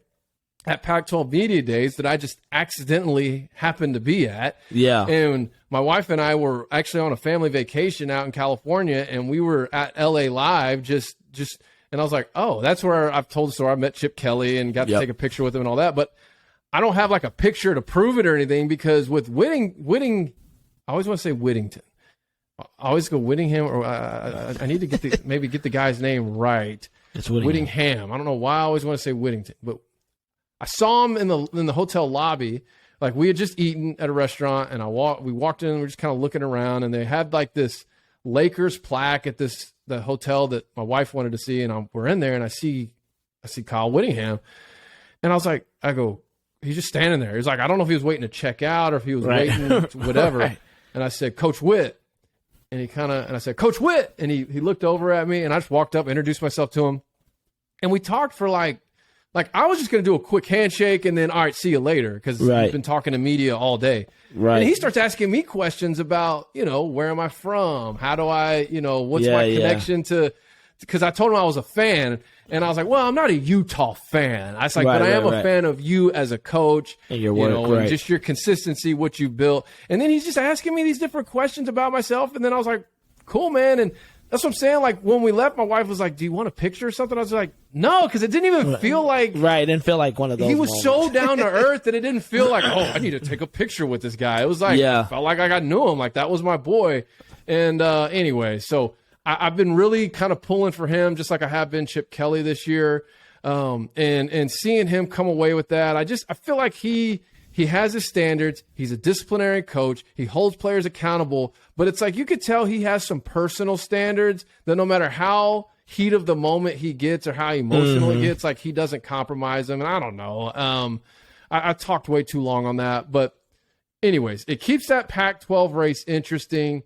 at Pac-12 Media Days that I just accidentally happened to be at. Yeah. And my wife and I were actually on a family vacation out in California, and we were at LA Live just and I was like, oh, that's where I've told the story. I met Chip Kelly and got to take a picture with him and all that. But I don't have a picture to prove it or anything, because with Whitting, I always want to say Whittington. I always go Whittingham, or I need to get the guy's name right. It's Whittingham. I don't know why I always want to say Whittington, but I saw him in the hotel lobby. We had just eaten at a restaurant, and we walked in and we were just kind of looking around, and they had this Lakers plaque at the hotel that my wife wanted to see, and we're in there, and I see Kyle Whittingham, and I go, he's just standing there. He's like, I don't know if he was waiting to check out or if he was waiting, whatever. Right. And I said, Coach Witt. And I said, Coach Witt. And he looked over at me, and I just walked up, introduced myself to him. And we talked for like I was just going to do a quick handshake and then, all right, see you later, because he's been talking to media all day. Right. And he starts asking me questions about, where am I from? How do I, what's my connection to, because I told him I was a fan. And I was like, well, I'm not a Utah fan. I was like, but I am a fan of you as a coach, and your work, and just your consistency, what you built. And then he's just asking me these different questions about myself. And then I was like, cool, man. And that's what I'm saying. Like, when we left, my wife was like, do you want a picture or something? I was like, no, because it didn't even feel like. Right. It didn't feel like one of those. He was moments. so down to earth that it didn't feel like, oh, I need to take a picture with this guy. It was like, I felt like I knew him. Like, that was my boy. And anyway, so I've been really kind of pulling for him, just like I have been Chip Kelly this year. And seeing him come away with that, I feel like he has his standards. He's a disciplinary coach. He holds players accountable, but it's like you could tell he has some personal standards that no matter how heat of the moment he gets or how emotional he gets, like he doesn't compromise them. And I don't know. I talked way too long on that, but anyways, it keeps that Pac-12 race interesting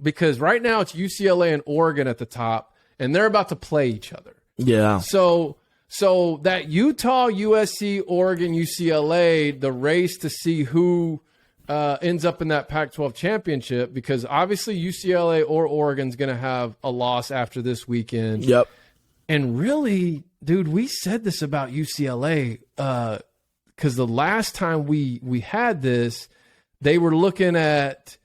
because right now it's UCLA and Oregon at the top, and they're about to play each other. Yeah. So that Utah, USC, Oregon, UCLA, the race to see who ends up in that Pac-12 championship, because obviously UCLA or Oregon's going to have a loss after this weekend. Yep. And really, dude, we said this about UCLA because the last time we had this, they were looking at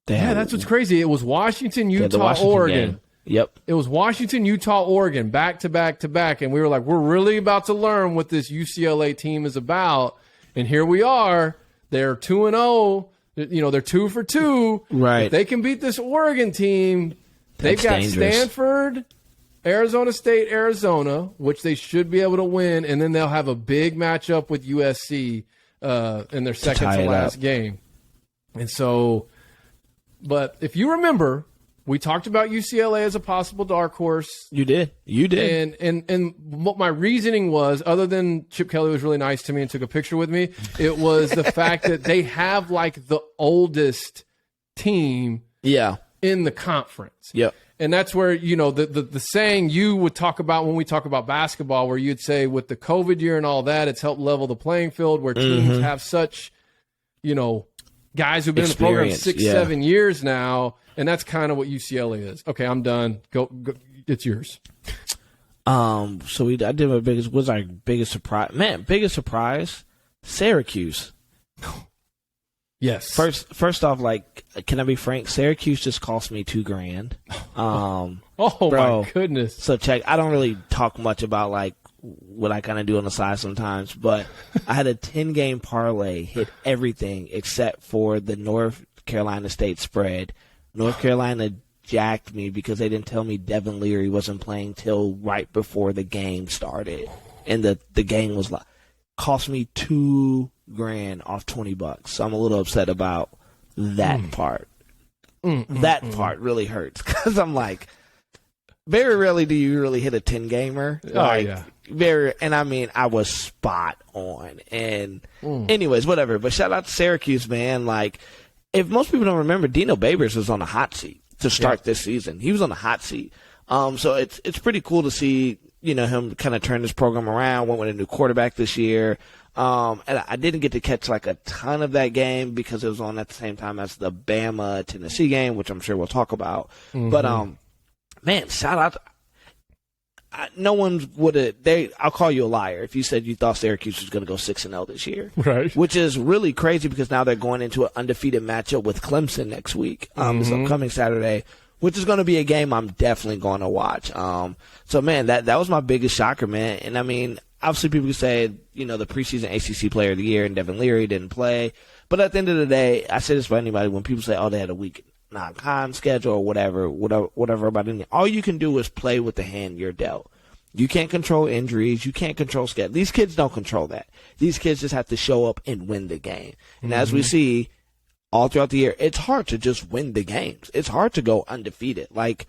that's what's crazy. It was Washington, Utah, Oregon. Game. Yep. It was Washington, Utah, Oregon, back to back to back. And we were like, we're really about to learn what this UCLA team is about. And here we are. They're 2-0. They're 2 for 2. Right. If they can beat this Oregon team, they've got dangerous. Stanford, Arizona State, Arizona, which they should be able to win. And then they'll have a big matchup with USC in their second to last game. And so, but if you remember, we talked about UCLA as a possible dark horse. You did. And what my reasoning was, other than Chip Kelly was really nice to me and took a picture with me, it was the fact that they have like the oldest team in the conference. Yep. And that's where, the saying you would talk about when we talk about basketball, where you'd say with the COVID year and all that, it's helped level the playing field, where teams have such, guys who've been in the program 6-7 years now. And that's kind of what UCLA is. Okay, I'm done. Go. It's yours. So I did my biggest. Was our biggest surprise? Man, biggest surprise. Syracuse. Yes. First off, like, can I be frank? Syracuse just cost me $2,000. Bro, my goodness. So check. I don't really talk much about like what I kind of do on the side sometimes, but I had a 10-game parlay, hit everything except for the North Carolina State spread. North Carolina jacked me because they didn't tell me Devin Leary wasn't playing till right before the game started. And the game was like, cost me $2,000 off $20. So I'm a little upset about that part. That part really hurts because I'm like, very rarely do you really hit a 10-gamer. And I mean, I was spot on. And anyways, whatever. But shout out to Syracuse, man. Like, if most people don't remember, Dino Babers was on the hot seat to start this season. He was on the hot seat. So it's pretty cool to see, him kind of turn this program around, went with a new quarterback this year. And I didn't get to catch like a ton of that game because it was on at the same time as the Bama-Tennessee game, which I'm sure we'll talk about. But, man, shout out. No one would have. I'll call you a liar if you said you thought Syracuse was going to go 6-0 this year, right? Which is really crazy because now they're going into an undefeated matchup with Clemson next week, this upcoming Saturday, which is going to be a game I'm definitely going to watch. So man, that was my biggest shocker, man. And I mean, obviously people say the preseason ACC Player of the Year and Devin Leary didn't play, but at the end of the day, I say this for anybody when people say, oh, they had a week non-con schedule or whatever about anything. All you can do is play with the hand you're dealt. You can't control injuries. You can't control schedule. These kids don't control that. These kids just have to show up and win the game. And as we see all throughout the year, it's hard to just win the games. It's hard to go undefeated. Like,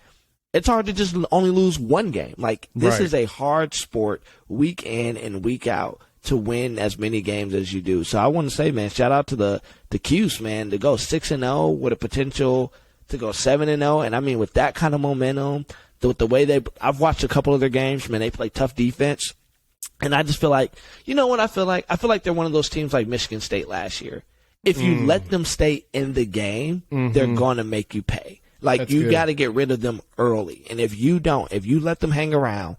it's hard to just only lose one game. Like, this is a hard sport week in and week out to win as many games as you do. So I want to say, man, shout out to the Cuse, man, to go 6-0 with a potential to go 7-0. And I mean, with that kind of momentum, with the way I've watched a couple of their games, man, they play tough defense. And I just feel like, you know what I feel like? I feel like they're one of those teams like Michigan State last year. If you let them stay in the game, they're going to make you pay. Like, you got to get rid of them early. And if you don't, if you let them hang around,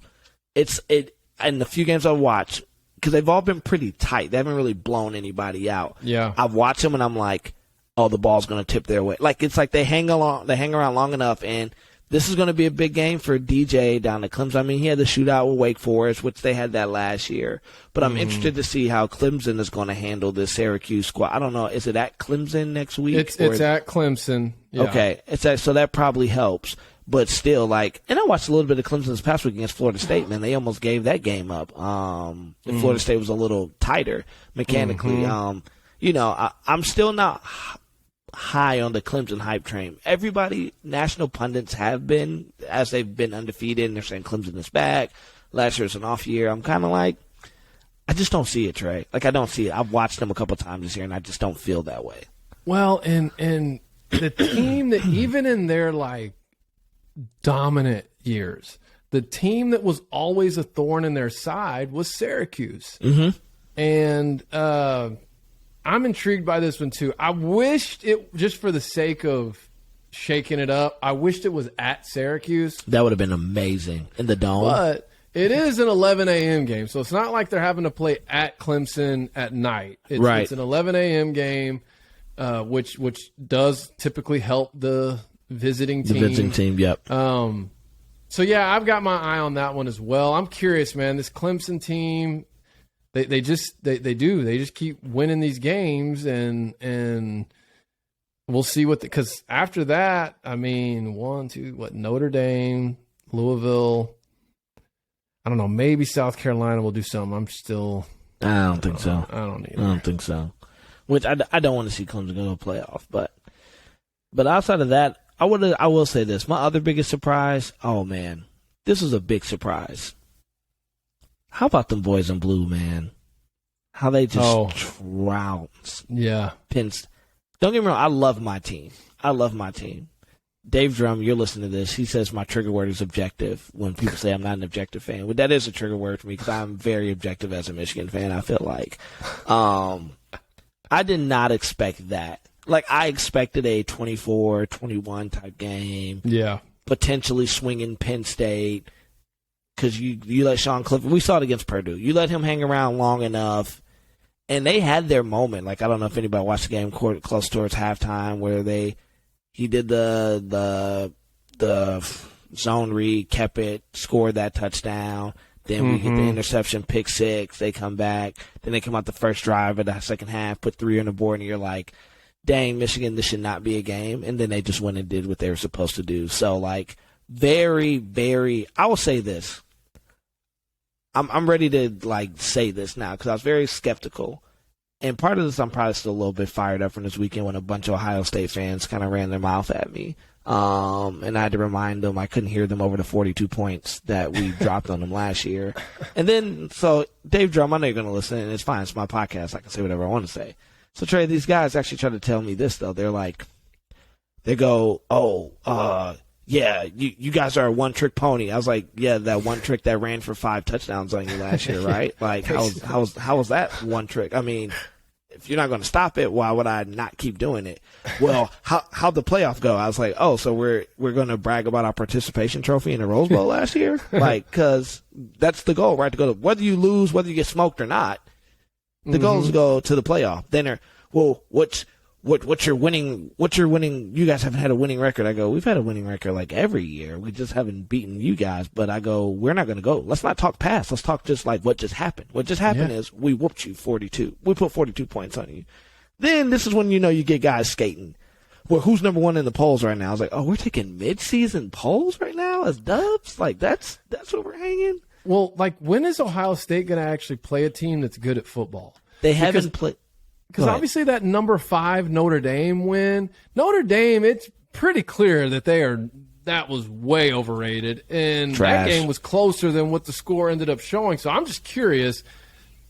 in the few games I've watched, because they've all been pretty tight. They haven't really blown anybody out. Yeah. I've watched them and I'm like, oh, the ball's going to tip their way. Like, it's like they hang around long enough, and this is going to be a big game for DJ down at Clemson. I mean, he had the shootout with Wake Forest, which they had that last year. But I'm interested to see how Clemson is going to handle this Syracuse squad. I don't know. Is it at Clemson next week? It's at Clemson. Yeah. Okay. So that probably helps. But still, like, and I watched a little bit of Clemson this past week against Florida State, man. They almost gave that game up. Florida State was a little tighter mechanically. You know, I'm still not high on the Clemson hype train. Everybody, national pundits have been, as they've been undefeated, and they're saying Clemson is back. Last year was an off year. I'm kind of like, I just don't see it, Trey. Like, I don't see it. I've watched them a couple times this year, and I just don't feel that way. Well, and the team that even in their, like, dominant years, the team that was always a thorn in their side was Syracuse. And I'm intrigued by this one too. I wished it, just for the sake of shaking it up, I wished it was at Syracuse. That would have been amazing in the Dome. But it is an 11 a.m. game, so it's not like they're having to play at Clemson at night. It's an 11 a.m. game, which does typically help the visiting team. The visiting team, yep. So yeah, I've got my eye on that one as well. I'm curious, man. This Clemson team, they just keep winning these games, and we'll see because after that, I mean, Notre Dame, Louisville. I don't know. Maybe South Carolina will do something. I don't think so. I don't either. I don't think so. Which I don't want to see Clemson go to a playoff, but outside of that, I will say this. My other biggest surprise, oh man, this was a big surprise. How about them boys in blue, man? How they just trounced. Yeah. Don't get me wrong, I love my team. Dave Drum, you're listening to this. He says my trigger word is objective when people say I'm not an objective fan. Well, that is a trigger word for me because I'm very objective as a Michigan fan, I feel like. I did not expect that. Like, I expected a 24-21 type game. Yeah. Potentially swinging Penn State. Because you let Sean Clifford, we saw it against Purdue. You let him hang around long enough, and they had their moment. Like, I don't know if anybody watched the game close towards halftime where he did the zone read, kept it, scored that touchdown. Then we get the interception, pick six. They come back. Then they come out the first drive of the second half, put 3 on the board, and you're like, dang, Michigan, this should not be a game. And then they just went and did what they were supposed to do. So, like, very, very, I will say this. I'm ready to, like, say this now because I was very skeptical. And part of this, I'm probably still a little bit fired up from this weekend when a bunch of Ohio State fans kind of ran their mouth at me. And I had to remind them I couldn't hear them over the 42 points that we dropped on them last year. And then, so Dave Drum, I know you're going to listen, and it's fine. It's my podcast. I can say whatever I want to say. So, Trey, these guys actually try to tell me this, though. They're like, they go, yeah, you guys are a one-trick pony. I was like, yeah, that one trick that ran for 5 touchdowns on you last year, right? Like, how was that one trick? I mean, if you're not going to stop it, why would I not keep doing it? Well, how'd the playoff go? I was like, so we're going to brag about our participation trophy in the Rose Bowl last year? Like, because that's the goal, right? To go to, whether you lose, whether you get smoked or not, the goal is to go to the playoff. Then what's your winning? You guys haven't had a winning record. I go, we've had a winning record like every year. We just haven't beaten you guys. But I go, we're not going to go. Let's not talk past. Let's talk just like what just happened. What just happened is we whooped you 42. We put 42 points on you. Then this is when you get guys skating. Well, who's number 1 in the polls right now? I was like, we're taking mid-season polls right now as Dubs. Like that's what we're hanging. Well, like, when is Ohio State going to actually play a team that's good at football? They haven't played. Because obviously that number 5 Notre Dame win, Notre Dame, it's pretty clear that that was way overrated. And Trash. That game was closer than what the score ended up showing. So I'm just curious,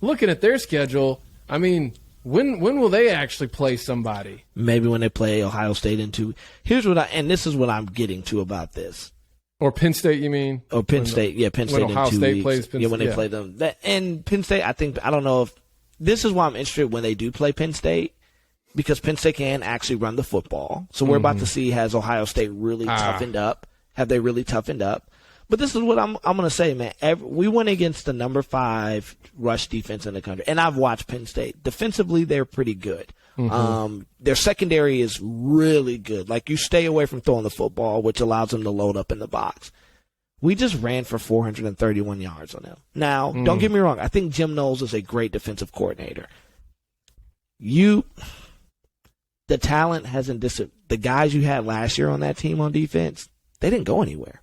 looking at their schedule, I mean, when will they actually play somebody? Maybe when they play Ohio State in 2. And this is what I'm getting to about this. Or Penn State, you mean? Or Penn State, Penn State in 2 Ohio State weeks. plays Penn State. When they play them. And Penn State, I don't know if this is why I'm interested when they do play Penn State, because Penn State can actually run the football. So we're about to see, has Ohio State really toughened up? Have they really toughened up? But this is what I'm going to say, man. We went against the number 5 rush defense in the country, and I've watched Penn State. Defensively, they're pretty good. Their secondary is really good. Like, you stay away from throwing the football, which allows them to load up in the box. We just ran for 431 yards on them. Now, don't get me wrong. I think Jim Knowles is a great defensive coordinator. The talent hasn't the guys you had last year on that team on defense, they didn't go anywhere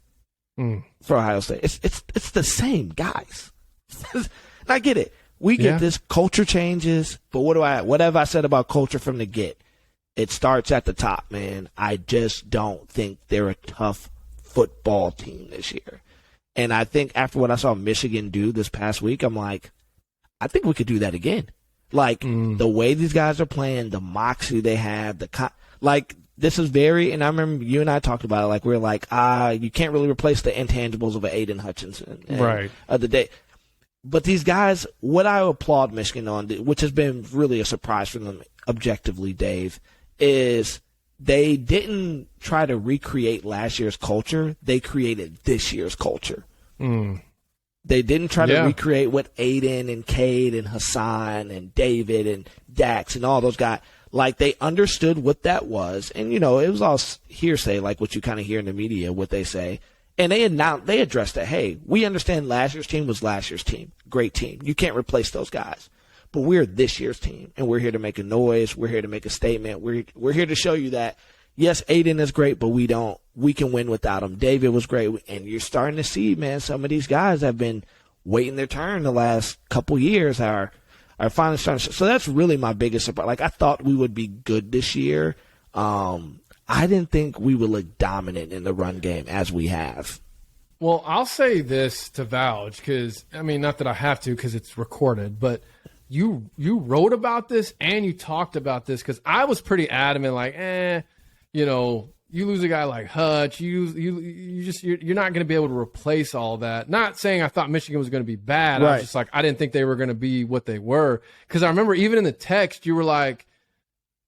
for Ohio State. It's the same guys. And I get it. We get this culture changes, but what have I said about culture from the get? It starts at the top, man. I just don't think they're a tough football team this year. And I think after what I saw Michigan do this past week, I'm like, I think we could do that again. Like, the way these guys are playing, the moxie they have, this is and I remember you and I talked about it, like, we're like, you can't really replace the intangibles of an Aiden Hutchinson. Right. The day. But these guys, what I applaud Michigan on, which has been really a surprise for them objectively, Dave, is they didn't try to recreate last year's culture. They created this year's culture. They didn't try to recreate what Aiden and Cade and Hassan and David and Dax and all those guys, like, they understood what that was. And, it was all hearsay, like what you kind of hear in the media, what they say. And they addressed that, hey, we understand last year's team was last year's team. Great team. You can't replace those guys. But we're this year's team, and we're here to make a noise. We're here to make a statement. We're here to show you that, yes, Aiden is great, but we can win without him. David was great. And you're starting to see, man, some of these guys have been waiting their turn the last couple years are finally starting to. So that's really my biggest surprise. Like, I thought we would be good this year. I didn't think we would look dominant in the run game as we have. Well, I'll say this to vouch, because, I mean, not that I have to because it's recorded, but you wrote about this and you talked about this, because I was pretty adamant, like, you lose a guy like Hutch, you're not going to be able to replace all that. Not saying I thought Michigan was going to be bad. Right. I was just like, I didn't think they were going to be what they were, because I remember even in the text you were like,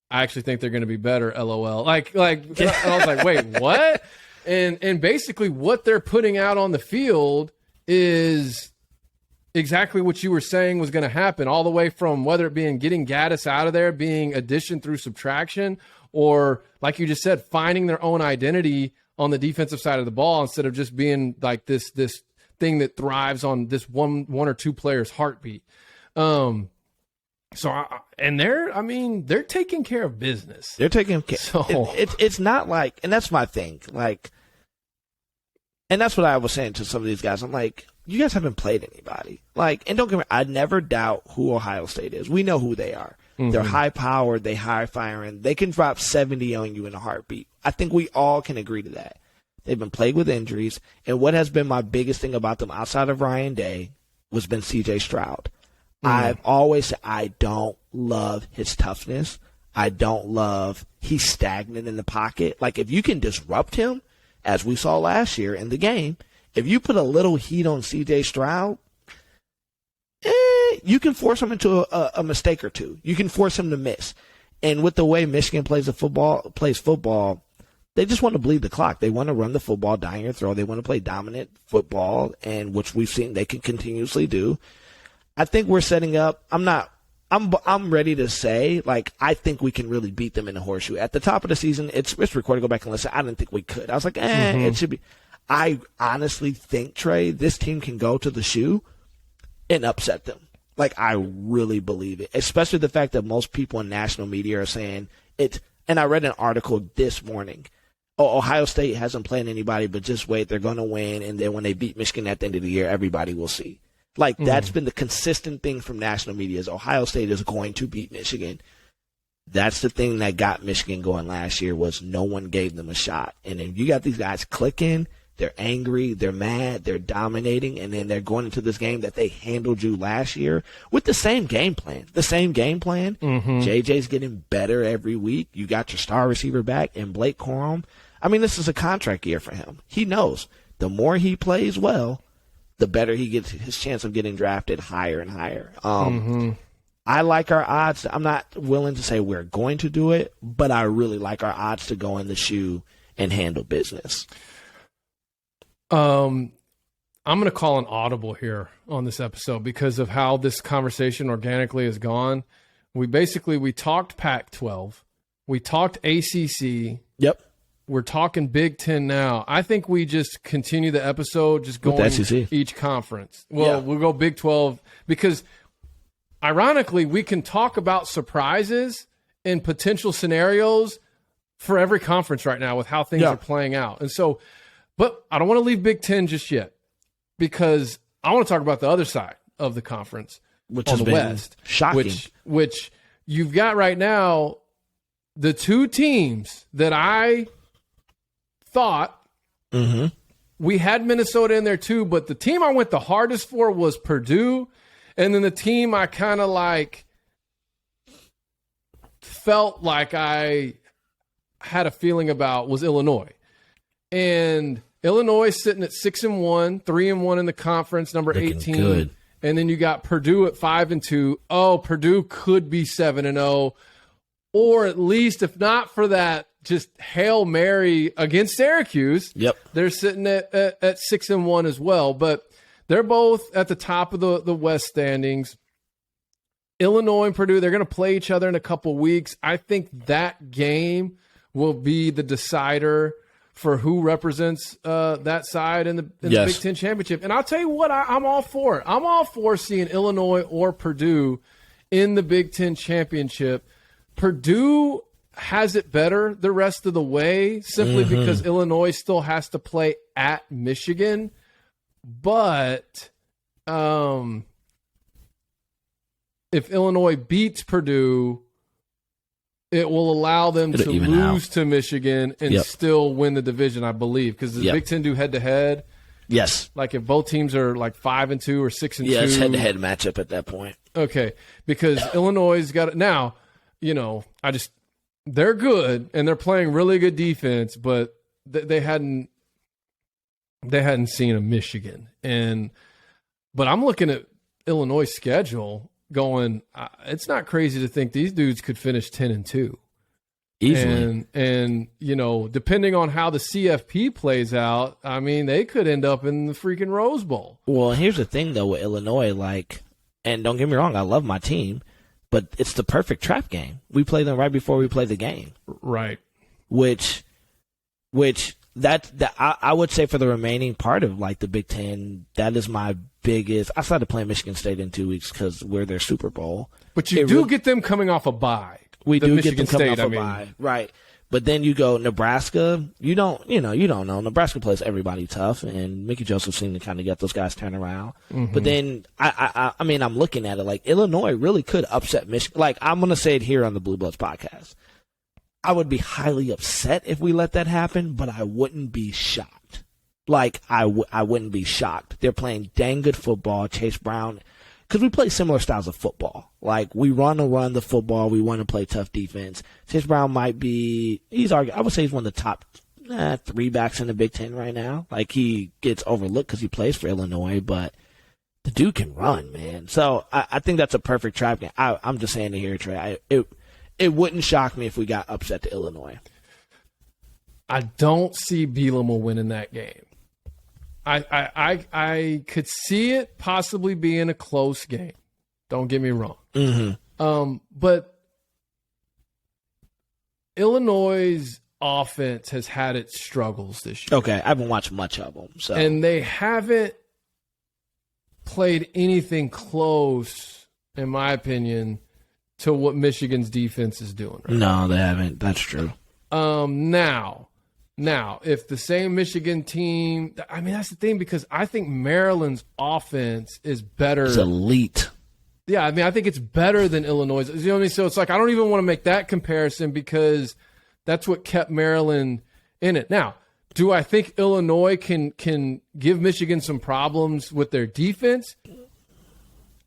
I actually think they're going to be better, LOL. Like, and I was like, wait, what? And basically what they're putting out on the field is exactly what you were saying was going to happen, all the way from whether it being getting Gaddis out of there, being addition through subtraction, or, like you just said, finding their own identity on the defensive side of the ball instead of just being like this thing that thrives on this one or two players' heartbeat. They're taking care of business. They're taking care. So it's not like, and that's my thing. Like, and that's what I was saying to some of these guys. I'm like, you guys haven't played anybody. Like, and don't get me wrong, I never doubt who Ohio State is. We know who they are. They're high powered. They high firing. They can drop 70 on you in a heartbeat. I think we all can agree to that. They've been plagued with injuries, and what has been my biggest thing about them outside of Ryan Day was been C.J. Stroud. I've always said I don't love his toughness. He's stagnant in the pocket. Like, if you can disrupt him, as we saw last year in the game, if you put a little heat on C.J. Stroud, you can force him into a mistake or two. You can force him to miss. And with the way Michigan plays football, they just want to bleed the clock. They want to run the football down your throat. They want to play dominant football, and which we've seen they can continuously do. I think we're setting up. I'm ready to say, like, I think we can really beat them in the horseshoe. At the top of the season, it's recorded. Go back and listen. I didn't think we could. I was like, it should be. I honestly think, Trey, this team can go to the shoe and upset them. Like, I really believe it, especially the fact that most people in national media are saying it. And I read an article this morning. Oh, Ohio State hasn't played anybody, but just wait, they're going to win. And then when they beat Michigan at the end of the year, everybody will see. Like, that's been the consistent thing from national media is Ohio State is going to beat Michigan. That's the thing that got Michigan going last year was no one gave them a shot. And then you got these guys clicking, They're angry, they're mad, they're dominating, and then they're going into this game that they handled you last year with the same game plan. JJ's getting better every week. You got your star receiver back and Blake Corum. I mean, this is a contract year for him. He knows the more he plays well, the better he gets his chance of getting drafted higher and higher. I like our odds. I'm not willing to say we're going to do it, but I really like our odds to go in the shoe and handle business. I'm going to call an audible here on this episode because of how this conversation organically has gone. We talked Pac-12. We talked ACC. Yep. We're talking Big Ten now. I think we just continue the episode just going each conference. Well, we'll go Big 12 because, ironically, we can talk about surprises and potential scenarios for every conference right now with how things are playing out. And so, but I don't want to leave Big Ten just yet because I want to talk about the other side of the conference, which on has the been West, shocking. Which you've got right now, the two teams that I thought we had Minnesota in there too, but the team I went the hardest for was Purdue, and then the team I kind of like felt like I had a feeling about was Illinois. And Illinois sitting at 6-1, 3-1 in the conference, number Looking 18. good. And then you got Purdue at 5-2. Oh, Purdue could be 7-0, or at least, if not for that, just Hail Mary against Syracuse. Yep. They're sitting at 6-1 as well. But they're both at the top of the West standings. Illinois and Purdue, they're going to play each other in a couple weeks. I think that game will be the decider for who represents that side in the Big Ten Championship. And I'll tell you what, I'm all for it. I'm all for seeing Illinois or Purdue in the Big Ten Championship. Purdue has it better the rest of the way simply because Illinois still has to play at Michigan. But if Illinois beats Purdue, it will allow them to lose to Michigan and still win the division, I believe, because the Big Ten do head-to-head. Yes. Like if both teams are like 5-2 or 6-2. Yeah, it's head-to-head matchup at that point. Okay, because Illinois has got it. Now, they're good and they're playing really good defense, but they hadn't seen a Michigan. But I'm looking at Illinois' schedule going, it's not crazy to think these dudes could finish 10-2 easily. And depending on how the CFP plays out, I mean, they could end up in the freaking Rose Bowl. Well, here's the thing though with Illinois, and don't get me wrong, I love my team, but it's the perfect trap game. We play them right before we play the game, right? Which I would say for the remaining part of the Big Ten, that is my biggest. I started playing Michigan State in 2 weeks because we're their Super Bowl. But you do get them coming off a bye. We do Michigan get them coming State, off a bye, right? But then you go Nebraska. You don't know. Nebraska plays everybody tough, and Mickey Joseph seemed to kind of get those guys turned around. But then I mean, I'm looking at it like Illinois really could upset Michigan. Like I'm gonna say it here on the Blue Bloods podcast. I would be highly upset if we let that happen, but I wouldn't be shocked. I wouldn't be shocked. They're playing dang good football. Chase Brown, because we play similar styles of football. We run the football. We want to play tough defense. Chase Brown might be, I would say he's one of the top 3 backs in the Big Ten right now. He gets overlooked because he plays for Illinois, but the dude can run, man. So I think that's a perfect trap game. I'm just saying it here, Trey. It wouldn't shock me if we got upset to Illinois. I don't see Bielema winning that game. I could see it possibly being a close game. Don't get me wrong. But Illinois' offense has had its struggles this year. Okay, I haven't watched much of them. So. And they haven't played anything close, in my opinion, to what Michigan's defense is doing. Right? No, they haven't. That's true. Now, if the same Michigan team, I mean, that's the thing, because I think Maryland's offense is better. It's elite. Yeah, I mean, I think it's better than Illinois'. You know what I mean? So it's I don't even want to make that comparison because that's what kept Maryland in it. Now, Do I think Illinois can give Michigan some problems with their defense?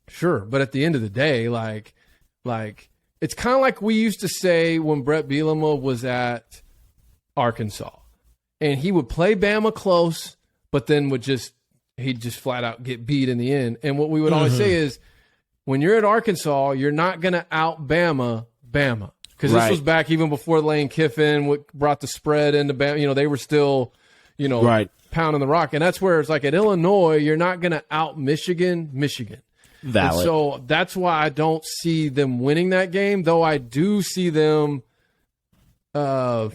Sure, but at the end of the day, like it's kind of like we used to say when Brett Bielema was at Arkansas, and he would play Bama close, but then he'd just flat out get beat in the end. And what we would always say is, when you're at Arkansas, you're not going to out Bama. Because this was back even before Lane Kiffin brought the spread into Bama. They were still, pounding the rock. And that's where it's like at Illinois, you're not going to out Michigan. Valid. And so that's why I don't see them winning that game, though I do see them I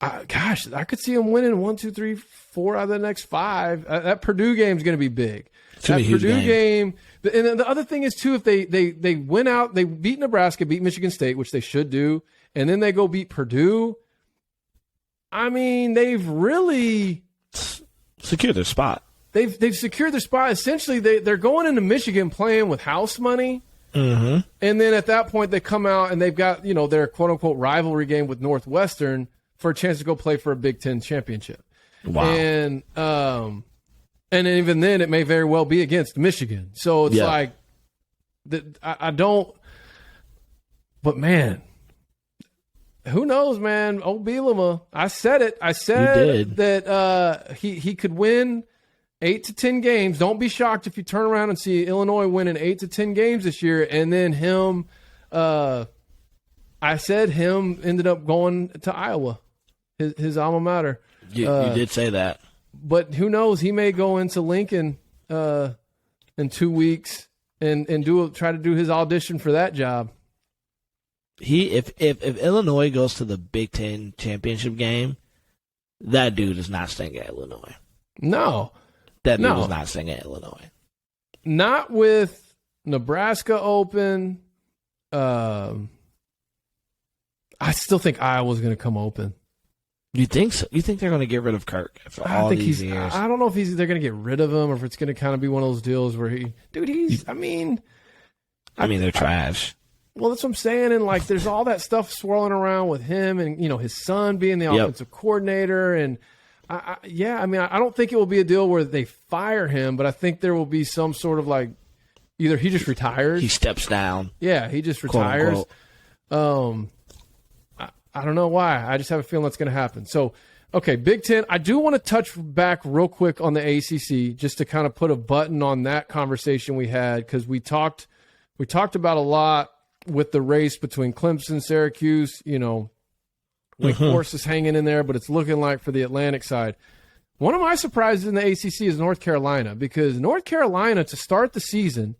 could see them winning 1, 2, 3, 4 out of the next 5. That Purdue game is going to be big. That Purdue game. And the other thing is, too, if they went out, they beat Nebraska, beat Michigan State, which they should do, and then they go beat Purdue, I mean, they've really secured their spot. They've secured their spot. Essentially, they're going into Michigan playing with house money. Mm-hmm. And then at that point, they come out and they've got, their quote-unquote rivalry game with Northwestern for a chance to go play for a Big Ten championship. Wow. And even then, it may very well be against Michigan. So it's like, I don't. But, man, who knows, man? Old Bielema. I said it. I said that he could win 8 to 10 games. Don't be shocked if you turn around and see Illinois winning 8 to 10 games this year. And then I said him ended up going to Iowa, his alma mater. You did say that. But who knows? He may go into Lincoln in 2 weeks and try to do his audition for that job. If Illinois goes to the Big Ten championship game, that dude is not staying at Illinois. No. That dude is not staying at Illinois. Not with Nebraska open. I still think Iowa's going to come open. You think so? You think they're going to get rid of Kirk after all these years? I don't know if they're going to get rid of him or if it's going to kind of be one of those deals where they're trash. Well, that's what I'm saying. And like, there's all that stuff swirling around with him and, his son being the offensive coordinator. And I don't think it will be a deal where they fire him, but I think there will be some sort of like, either he just retires. He steps down. Yeah, he just retires. I don't know why. I just have a feeling that's going to happen. So, okay, Big Ten. I do want to touch back real quick on the ACC just to kind of put a button on that conversation we had, because we talked about a lot with the race between Clemson, Syracuse. Wake Forest is hanging in there, but it's looking like for the Atlantic side. One of my surprises in the ACC is North Carolina, because North Carolina, to start the season,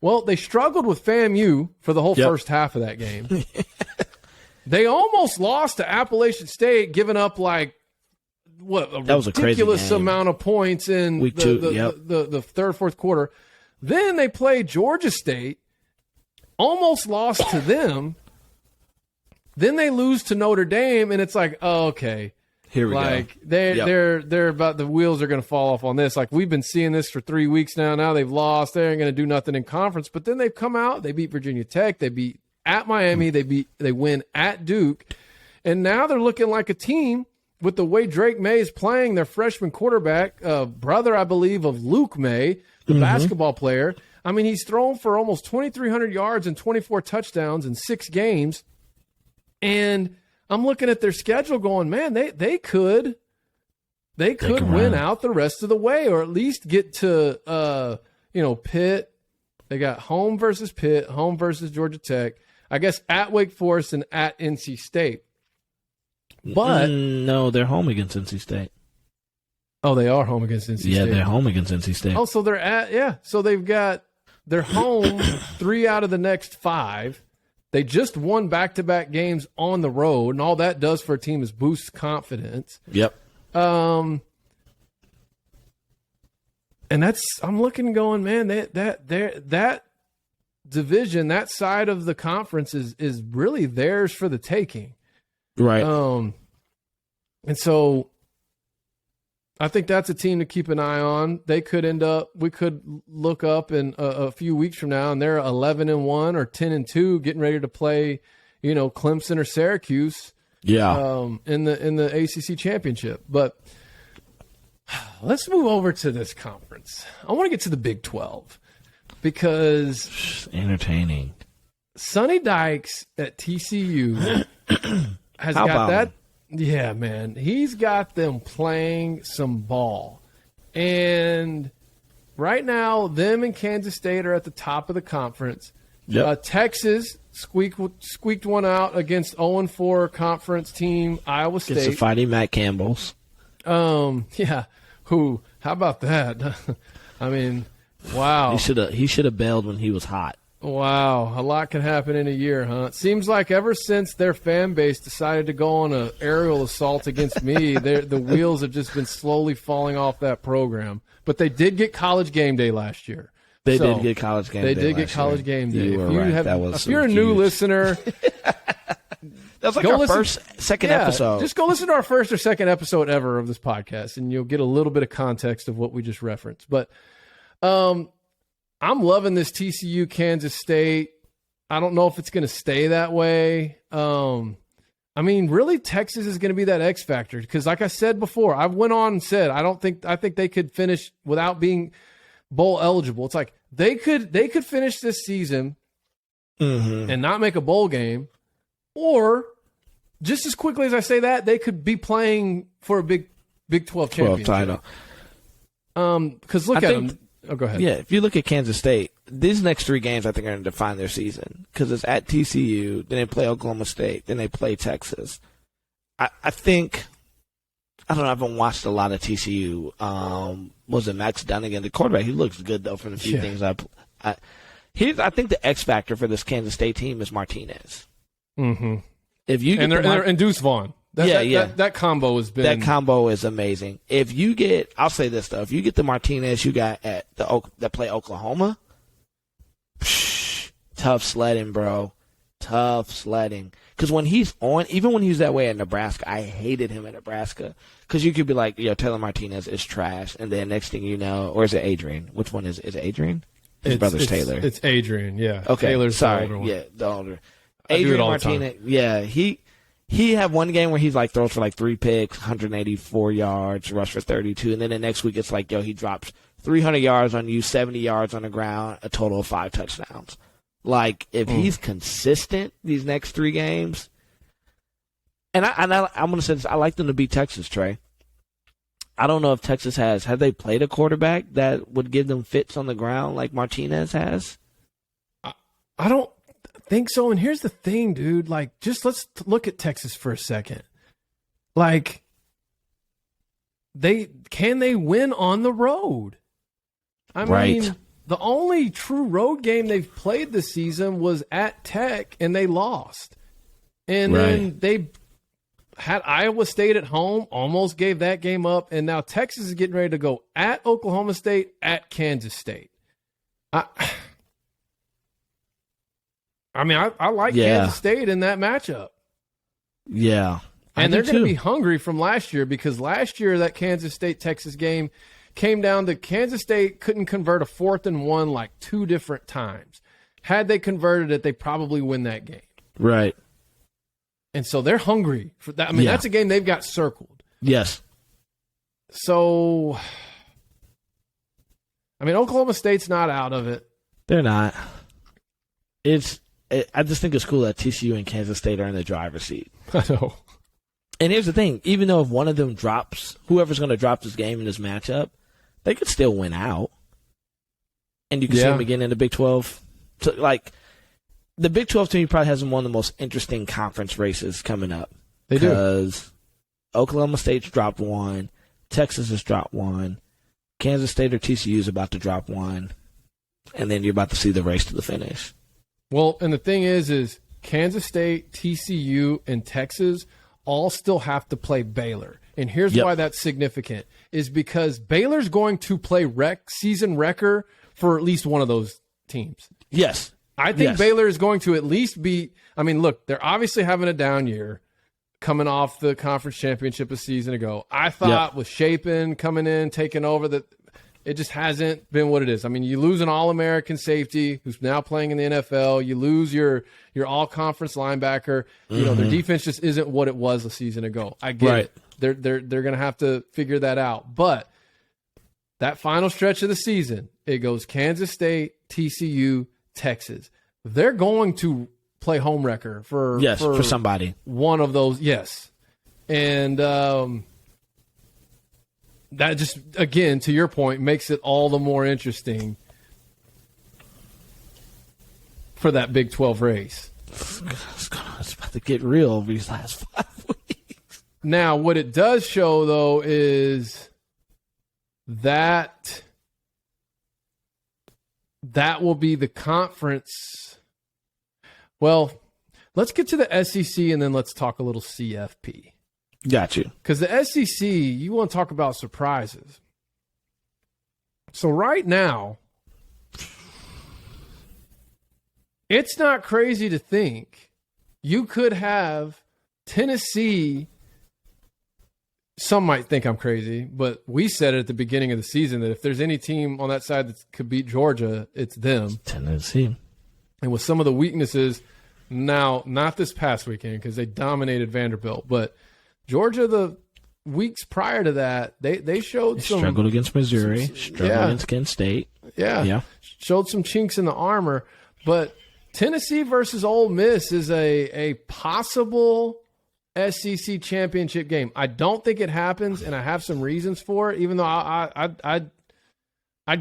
well, they struggled with FAMU for the whole first half of that game. They almost lost to Appalachian State, giving up that was a ridiculous amount of points in week 2, the third, fourth quarter. Then they played Georgia State, almost lost to them. Then they lose to Notre Dame, and it's like, oh, okay, here we go. They're about, the wheels are going to fall off on this. Like, we've been seeing this for 3 weeks now. Now they've lost. They aren't going to do nothing in conference. But then they've come out. They beat Virginia Tech. They beat at Miami, they win at Duke, and now they're looking like a team with the way Drake May is playing, their freshman quarterback, brother, I believe, of Luke May, the basketball player. I mean, he's thrown for almost 2,300 yards and 24 touchdowns in 6 games, and I'm looking at their schedule going, man, they could win out the rest of the way, or at least get to Pitt. They got home versus Pitt, home versus Georgia Tech. I guess at Wake Forest and at NC State. But no, they're home against NC State. Oh, they are home against NC State. Yeah, they're home against NC State. Oh, so so they're home 3 out of the next 5. They just won back-to-back games on the road, and all that does for a team is boost confidence. Yep. And I'm looking going, man, that division, that side of the conference is really theirs for the taking. Right. And so I think that's a team to keep an eye on. We could look up in a few weeks from now, and they're 11-1 or 10-2, getting ready to play, Clemson or Syracuse in the ACC championship. But let's move over to this conference. I want to get to the Big 12 because entertaining. Sonny Dykes at TCU has got that. Yeah, man. He's got them playing some ball. And right now, them and Kansas State are at the top of the conference. Yep. Texas squeaked one out against 0-4 conference team Iowa State. It's the Fighting Matt Campbells. Yeah. How about that? I mean, wow. He should have bailed when he was hot. Wow, a lot can happen in a year, huh? It seems like ever since their fan base decided to go on an aerial assault against me, the wheels have just been slowly falling off that program. But they did get College Game Day last year. They did get College Game Day. They did get College Game Day. You were right. If you're a new listener, that's like our second episode. Just go listen to our first or second episode ever of this podcast, and you'll get a little bit of context of what we just referenced. But I'm loving this TCU Kansas State. I don't know if it's going to stay that way. I mean, really, Texas is going to be that X factor because, like I said before, I went on and said I think they could finish without being bowl eligible. It's like they could finish this season and not make a bowl game, or just as quickly as I say that, they could be playing for a Big 12 championship title. Because look at them. Oh, go ahead. Yeah, if you look at Kansas State, these next 3 games I think are going to define their season because it's at TCU, then they play Oklahoma State, then they play Texas. I think I don't know. I haven't watched a lot of TCU. Was it Max Dunnigan, the quarterback? He looks good though from the few things I think the X factor for this Kansas State team is Martinez. Mm-hmm. If you get and Deuce Vaughn. That combo has been. That combo is amazing. If you get, I'll say this though, if you get the Martinez you got at that play Oklahoma, tough sledding, bro. Tough sledding. Because when he's on, even when he's that way at Nebraska, I hated him at Nebraska. Because you could be like, Taylor Martinez is trash, and then next thing you know, or is it Adrian? Which one is it? Is it Adrian? His brother's Taylor. It's Adrian, yeah. Okay, Taylor's sorry. the older one. Yeah, the older. Adrian Martinez, yeah, he had one game where he's like throws for like 3 picks, 184 yards, rush for 32, and then the next week it's like, he drops 300 yards on you, 70 yards on the ground, a total of 5 touchdowns. Like, if he's consistent these next 3 games, and I'm going to say this, I like them to beat Texas, Trey. I don't know if Texas have they played a quarterback that would give them fits on the ground like Martinez has? I don't think so. And here's the thing, dude. Like, just let's look at Texas for a second. Like, can they win on the road? I mean, the only true road game they've played this season was at Tech, and they lost. And then they had Iowa State at home, almost gave that game up, and now Texas is getting ready to go at Oklahoma State, at Kansas State. I like Kansas State in that matchup. Yeah. And they're going to be hungry from last year because last year that Kansas State-Texas game came down to Kansas State couldn't convert a 4th and 1 like 2 different times. Had they converted it, they probably win that game. Right. And so they're hungry for that. I mean, that's a game they've got circled. Yes. So, I mean, Oklahoma State's not out of it. They're not. I just think it's cool that TCU and Kansas State are in the driver's seat. I know. And here's the thing. Even though if one of them drops, whoever's going to drop this game in this matchup, they could still win out. And you can see them again in the Big 12. So, like, the Big 12 team probably has one of the most interesting conference races coming up. They do. Because Oklahoma State's dropped 1. Texas has dropped 1. Kansas State or TCU is about to drop 1. And then you're about to see the race to the finish. Well, and the thing is Kansas State, TCU, and Texas all still have to play Baylor. And here's why that's significant, is because Baylor's going to play season wrecker for at least one of those teams. Yes. I think Baylor is going to at least be – I mean, look, they're obviously having a down year coming off the conference championship a season ago. I thought with Shapen coming in, taking over, that It just hasn't been what it is. I mean, you lose an All-American safety who's now playing in the NFL. You lose your all-conference linebacker. You know, their defense just isn't what it was a season ago. I get it. They're going to have to figure that out. But that final stretch of the season, it goes Kansas State, TCU, Texas. They're going to play home wrecker for somebody. One of those, yes. And that just, again, to your point, makes it all the more interesting for that Big 12 race. It's about to get real over these last 5 weeks. Now, what it does show, though, is that will be the conference. Well, let's get to the SEC and then let's talk a little CFP. Got you. Because the SEC, you want to talk about surprises. So right now, it's not crazy to think you could have Tennessee. Some might think I'm crazy, but we said it at the beginning of the season that if there's any team on that side that could beat Georgia, it's them. Tennessee. And with some of the weaknesses, now, not this past weekend because they dominated Vanderbilt, but Georgia, the weeks prior to that, they showed some struggled against Missouri, struggled against Kent State. Yeah. Showed some chinks in the armor. But Tennessee versus Ole Miss is a possible SEC championship game. I don't think it happens, and I have some reasons for it, even though I'd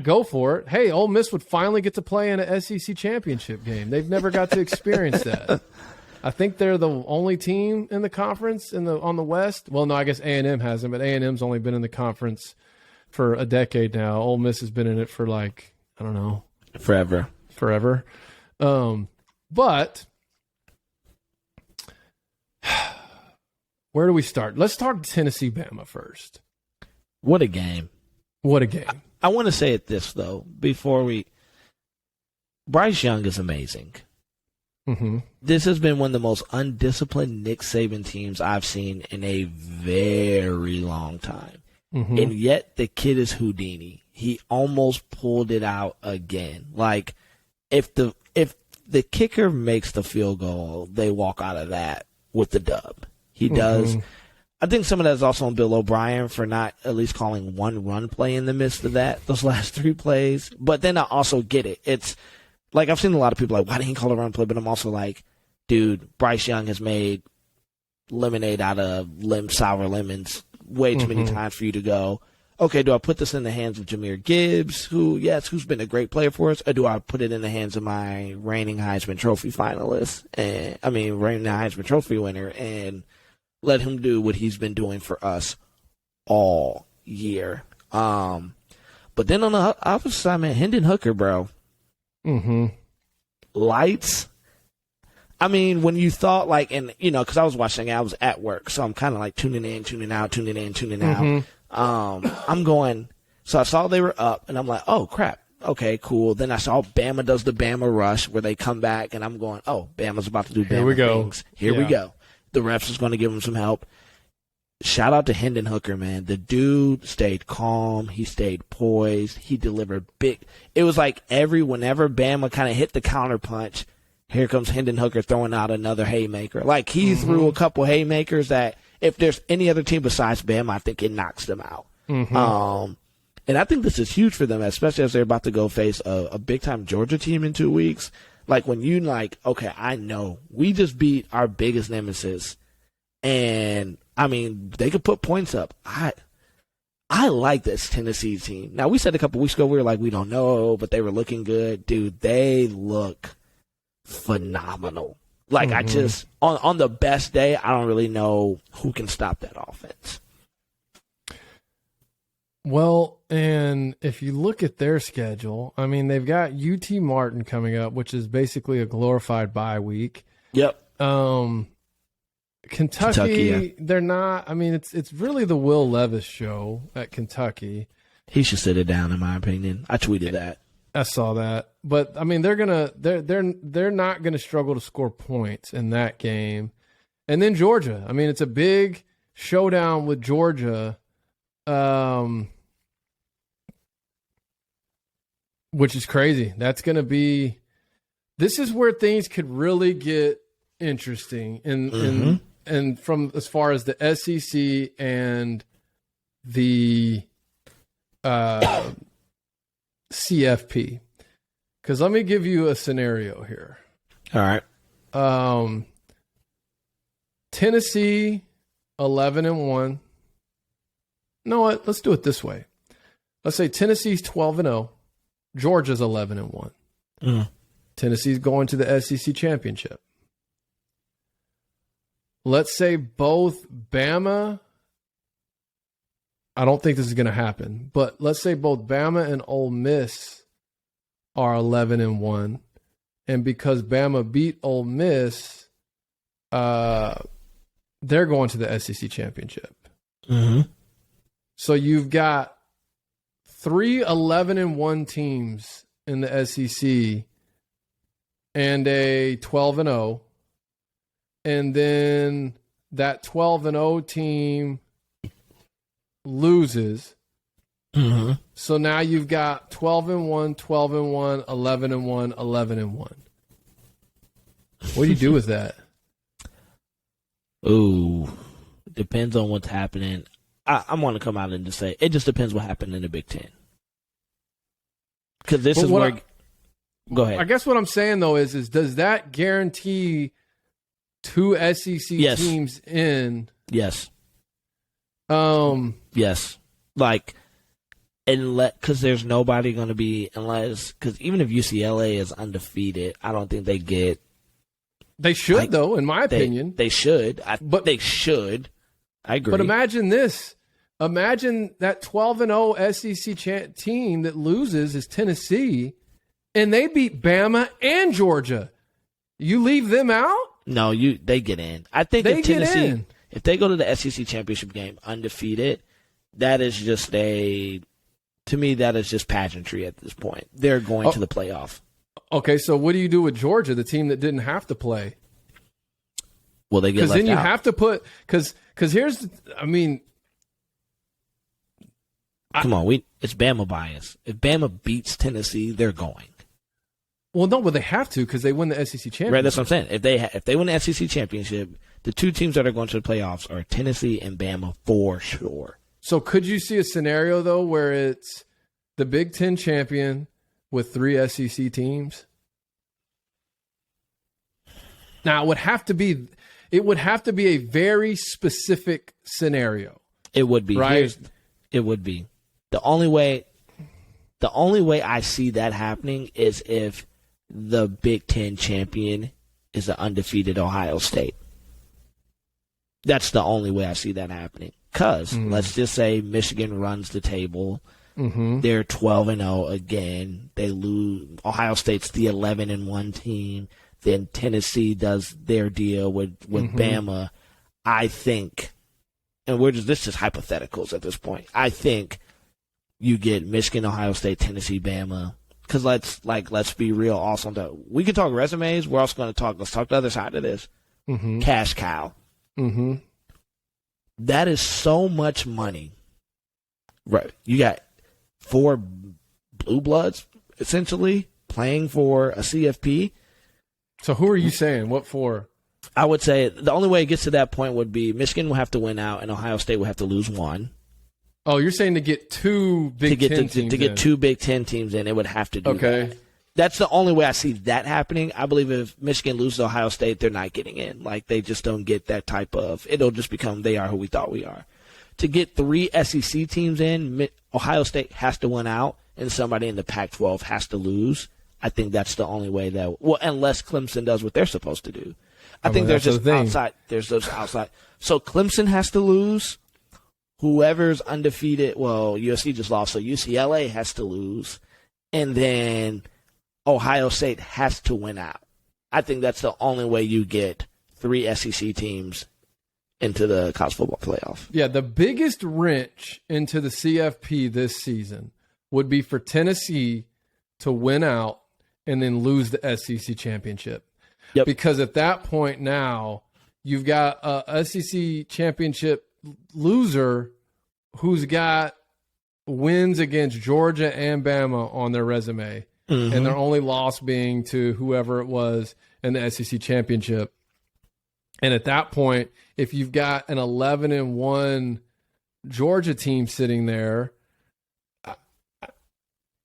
go for it. Hey, Ole Miss would finally get to play in an SEC championship game. They've never got to experience that. I think they're the only team in the conference on the West. Well, no, I guess A&M hasn't, but A&M's only been in the conference for a decade now. Ole Miss has been in it for I don't know. Forever. But where do we start? Let's talk Tennessee-Bama first. What a game. I want to say it this, though, before Bryce Young is amazing. Mm-hmm. This has been one of the most undisciplined Nick Saban teams I've seen in a very long time. Mm-hmm. And yet the kid is Houdini. He almost pulled it out again. Like, if the kicker makes the field goal, they walk out of that with the dub. He does. I think some of that is also on Bill O'Brien for not at least calling one run play in the midst of those last 3 plays. But then I also get it. It's like, I've seen a lot of people like, why didn't he call a run play? But I'm also like, dude, Bryce Young has made lemonade out of sour lemons way too many times for you to go, okay, do I put this in the hands of Jahmyr Gibbs, who's been a great player for us, or do I put it in the hands of my reigning Heisman Trophy finalist, reigning Heisman Trophy winner, and let him do what he's been doing for us all year? But then on the opposite side, man, Hendon Hooker, bro. Lights. I mean, when you thought because I was watching, I was at work, so I'm kind of like tuning in, tuning out. I'm going, so I saw they were up, and I'm like, oh, crap. Okay, cool. Then I saw Bama does the Bama rush where they come back, and I'm going, oh, Bama's about to do Bama things. Here we go. The refs is going to give him some help. Shout out to Hendon Hooker, man. The dude stayed calm. He stayed poised. He delivered big. It was like whenever Bama kind of hit the counter punch, here comes Hendon Hooker throwing out another haymaker. Like, he threw a couple haymakers that if there's any other team besides Bama, I think it knocks them out. And I think this is huge for them, especially as they're about to go face a big-time Georgia team in 2 weeks. Like, when you okay, I know we just beat our biggest nemesis, and I mean, they could put points up. I like this Tennessee team. Now, we said a couple weeks ago, we were like, we don't know, but they were looking good. Dude, they look phenomenal. Like, I just, on the best day, I don't really know who can stop that offense. Well, and if you look at their schedule, I mean, they've got UT Martin coming up, which is basically a glorified bye week. Yep. Kentucky, they're not. I mean, it's really the Will Levis show at Kentucky. He should sit it down, in my opinion. I tweeted that. I saw that, but I mean, they're not gonna struggle to score points in that game. And then Georgia. I mean, it's a big showdown with Georgia. which is crazy. That's going to be – this is where things could really get interesting and from as far as the SEC and the CFP. Because let me give you a scenario here. All right. Tennessee 11-1. You know what? Let's do it this way. Let's say Tennessee's 12-0. Georgia's 11-1. Tennessee's going to the SEC championship. Let's say both Bama. I don't think this is going to happen, but let's say both Bama and Ole Miss are 11-1, and because Bama beat Ole Miss, they're going to the SEC championship. So you've got 3 11-1 teams in the SEC and a 12-0, and then that 12-0 team loses. So now you've got 12-1, 12-1, 11-1, 11-1. What do you do with that? Ooh, depends on what's happening. I'm going to come out and just say it just depends what happened in the Big Ten. Because this is where. Go ahead. I guess what I'm saying though is does that guarantee 2 SEC teams in? Yes. Yes. Like, because there's nobody going to be because even if UCLA is undefeated, I don't think they get. They should though, in my opinion. They should. But they should. I agree. But imagine this. Imagine that 12-0 SEC team that loses is Tennessee, and they beat Bama and Georgia. You leave them out? No, they get in. I think if Tennessee, if they go to the SEC championship game undefeated, that is just to me, that is just pageantry at this point. They're going to the playoff. Okay, so what do you do with Georgia, the team that didn't have to play? Well, they get left out. Because then you have to put because here's come on, it's Bama bias. If Bama beats Tennessee, they're going. Well, no, but they have to because they win the SEC championship. Right, that's what I'm saying. If they win the SEC championship, the 2 teams that are going to the playoffs are Tennessee and Bama for sure. So could you see a scenario though where it's the Big Ten champion with 3 SEC teams? Now it would have to be a very specific scenario. It would be, right? It would be. The only way I see that happening is if the Big Ten champion is the undefeated Ohio State. That's the only way I see that happening. Because let's just say Michigan runs the table. They're 12-0 again. They lose. Ohio State's the 11-1 team. Then Tennessee does their deal with Bama. I think, and this is hypotheticals at this point. I think you get Michigan, Ohio State, Tennessee, Bama. Because let's be real. Also, we can talk resumes. We're also going to let's talk the other side of this. Cash cow. That is so much money. Right. You got 4 blue bloods essentially playing for a CFP. So who are you saying? What for? I would say the only way it gets to that point would be Michigan will have to win out and Ohio State will have to lose 1. Oh, you're saying to get 2 Big Ten teams to get 2 Big Ten teams in, it would have to do that. That's the only way I see that happening. I believe if Michigan loses to Ohio State, they're not getting in. Like, they just don't get that type of – it'll just become they are who we thought we are. To get 3 SEC teams in, Ohio State has to win out, and somebody in the Pac-12 has to lose. I think that's the only way that – well, unless Clemson does what they're supposed to do. I think there's just outside – there's those outside. So Clemson has to lose. Whoever's undefeated – well, USC just lost, so UCLA has to lose. And then – Ohio State has to win out. I think that's the only way you get 3 SEC teams into the college football playoff. Yeah, the biggest wrench into the CFP this season would be for Tennessee to win out and then lose the SEC championship. Yep. Because at that point now, you've got a SEC championship loser who's got wins against Georgia and Bama on their resume, and their only loss being to whoever it was in the SEC championship. And at that point, if you've got an 11-1 Georgia team sitting there,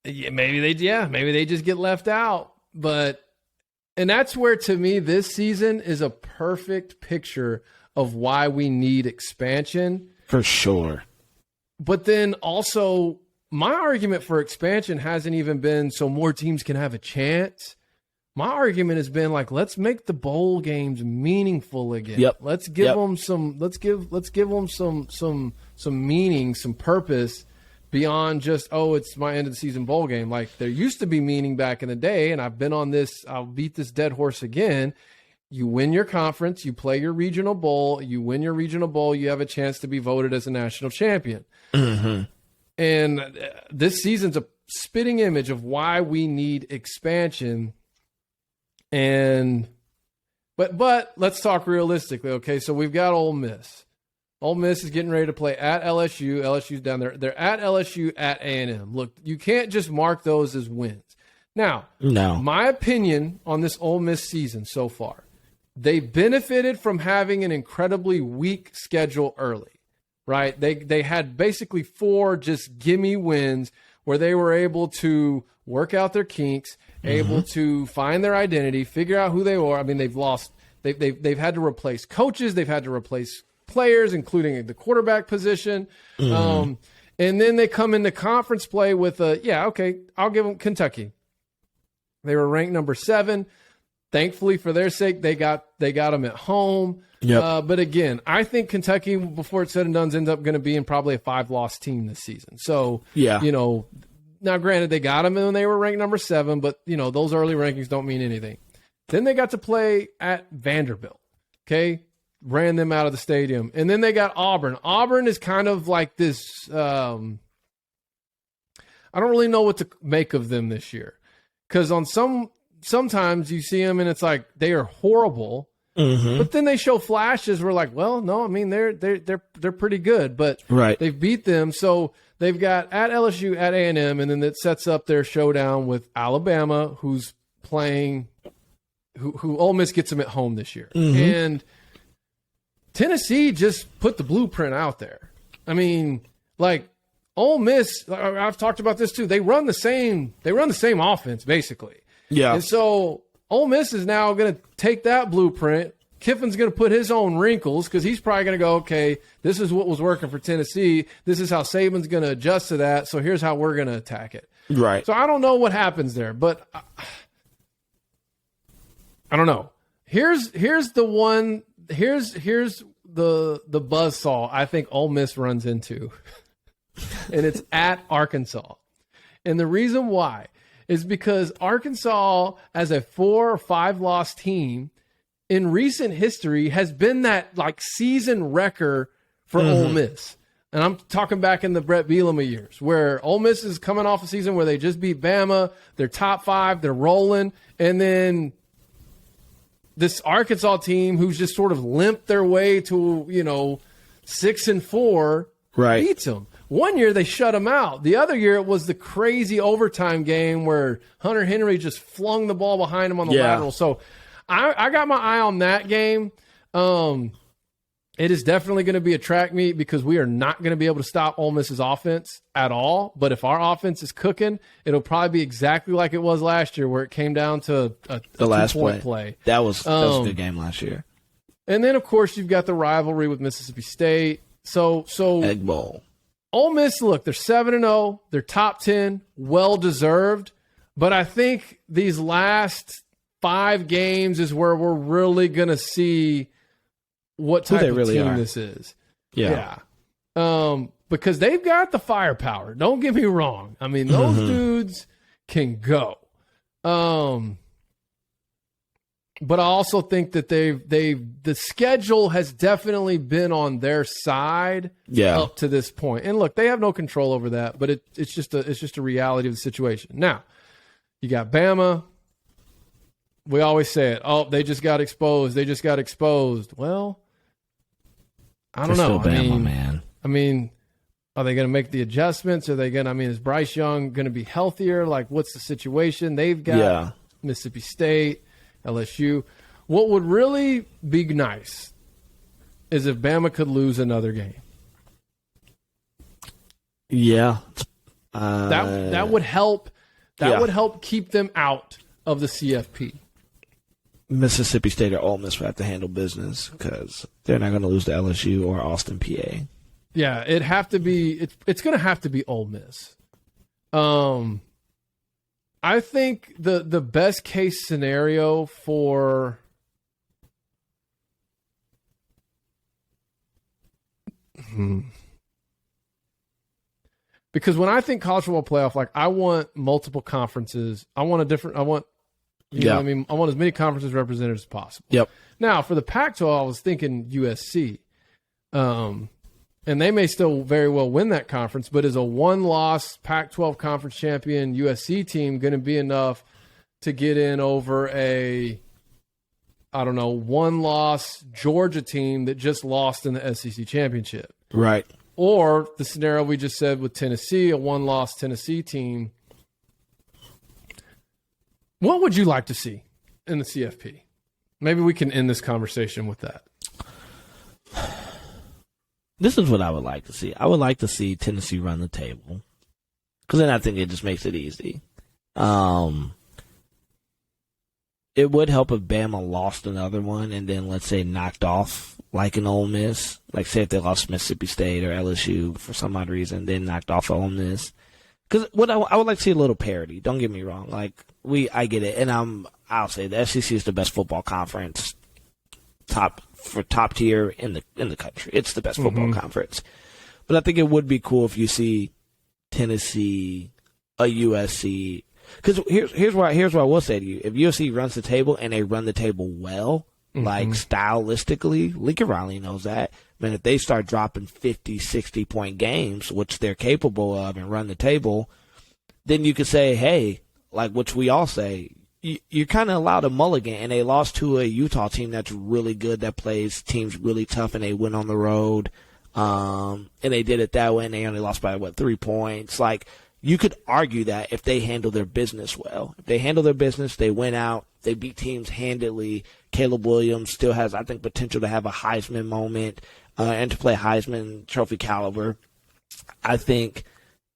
maybe they just get left out. And that's where, to me, this season is a perfect picture of why we need expansion. For sure. But then also, my argument for expansion hasn't even been so more teams can have a chance. My argument has been like, let's make the bowl games meaningful again. Yep. Let's give them some. Let's give them some meaning, some purpose beyond just, oh, it's my end of the season bowl game. Like, there used to be meaning back in the day, and I've been on this. I'll beat this dead horse again. You win your conference, you play your regional bowl, you win your regional bowl, you have a chance to be voted as a national champion. Mm-hmm. And this season's a spitting image of why we need expansion. And but let's talk realistically, okay? So we've got Ole Miss. Ole Miss is getting ready to play at LSU. LSU's down there. They're at LSU, at A&M. Look, you can't just mark those as wins. Now, my opinion on this Ole Miss season so far, they benefited from having an incredibly weak schedule early, right? They had basically 4 just gimme wins where they were able to work out their kinks, able to find their identity, figure out who they are. I mean, they've had to replace coaches, they've had to replace players, including the quarterback position. And then they come into conference play with I'll give them Kentucky. They were ranked number 7. Thankfully, for their sake, they got them at home. Yep. But again, I think Kentucky, before it's said and done, ends up going to be in probably a 5-loss team this season. So, now granted, they got them when they were ranked number 7, but, those early rankings don't mean anything. Then they got to play at Vanderbilt, okay? Ran them out of the stadium. And then they got Auburn. Auburn is kind of like this I don't really know what to make of them this year. Because sometimes you see them and it's like they are horrible, but then they show flashes. We're like, well, no, I mean they're pretty good, but they've beat them. So they've got at LSU, at A&M, and then that sets up their showdown with Alabama, who's playing, who Ole Miss gets them at home this year, and Tennessee just put the blueprint out there. I mean, like Ole Miss, I've talked about this too. They run the same offense basically. Yeah. And so Ole Miss is now going to take that blueprint. Kiffin's going to put his own wrinkles because he's probably going to go, okay, this is what was working for Tennessee. This is how Saban's going to adjust to that. So here's how we're going to attack it. Right. So I don't know what happens there, but I don't know. Here's the one. Here's the buzzsaw I think Ole Miss runs into, and it's at Arkansas. And the reason why is because Arkansas, as a 4 or 5 loss team, in recent history has been that like season wrecker for Ole Miss. And I'm talking back in the Brett Bielema years where Ole Miss is coming off a season where they just beat Bama. They're top 5. They're rolling. And then this Arkansas team who's just sort of limped their way to, 6-4 beats them. One year they shut them out. The other year it was the crazy overtime game where Hunter Henry just flung the ball behind him on the lateral. So I got my eye on that game. It is definitely going to be a track meet because we are not going to be able to stop Ole Miss's offense at all. But if our offense is cooking, it'll probably be exactly like it was last year where it came down to the last play. That was a good game last year. And then, of course, you've got the rivalry with Mississippi State. So Egg Bowl. Ole Miss, look, they're 7-0. They're top 10, well-deserved. But I think these last 5 games is where we're really going to see what type of team this is. Yeah. Because they've got the firepower. Don't get me wrong. I mean, those dudes can go. But I also think that the schedule has definitely been on their side up to this point. And look, they have no control over that, but it's just a reality of the situation. Now, you got Bama. We always say it. Oh, they just got exposed. Well, I don't know. Still Bama, man. I mean, Are they going to make the adjustments? Are they going to, I mean, is Bryce Young going to be healthier? Like, what's the situation? They've got Mississippi State, LSU. What would really be nice is if Bama could lose another game. Yeah. That would help. That would help keep them out of the CFP. Mississippi State or Ole Miss would have to handle business because they're not going to lose to LSU or Austin, PA. Yeah, it'd have to be. It's going to have to be Ole Miss. I think the best case scenario for because when I think college football playoff, like I want multiple conferences. I want you know what I mean? I want as many conferences represented as possible. Yep. Now, for the Pac-12, I was thinking USC. And they may still very well win that conference, but is a one-loss Pac-12 conference champion USC team going to be enough to get in over a, I don't know, one-loss Georgia team that just lost in the SEC championship? Right. Or the scenario we just said with Tennessee, a one-loss Tennessee team. What would you like to see in the CFP? Maybe we can end this conversation with that. This is what I would like to see. I would like to see Tennessee run the table because then I think it just makes it easy. It would help if Bama lost another one and then, let's say, knocked off like an Ole Miss. Like, say if they lost Mississippi State or LSU for some odd reason, then knocked off Ole Miss. Because what I would like to see a little parity. Don't get me wrong. Like I get it, and I'll say the SEC is the best football conference, top tier in the country. It's the best football conference. But I think it would be cool if you see Tennessee, a USC. Because here's what I will say to you: if USC runs the table and they run the table well, like stylistically, Lincoln Riley knows that. Man, if they start dropping 50, 60-point games, which they're capable of, and run the table, then you could say, hey, like which we all say, you're kind of allowed a mulligan. And they lost to a Utah team that's really good, that plays teams really tough, and they went on the road. And they did it that way, and they only lost by, 3 points. Like, you could argue that if they handle their business well. If they handle their business, they went out, they beat teams handily. Caleb Williams still has, I think, potential to have a Heisman moment and to play Heisman Trophy caliber. I think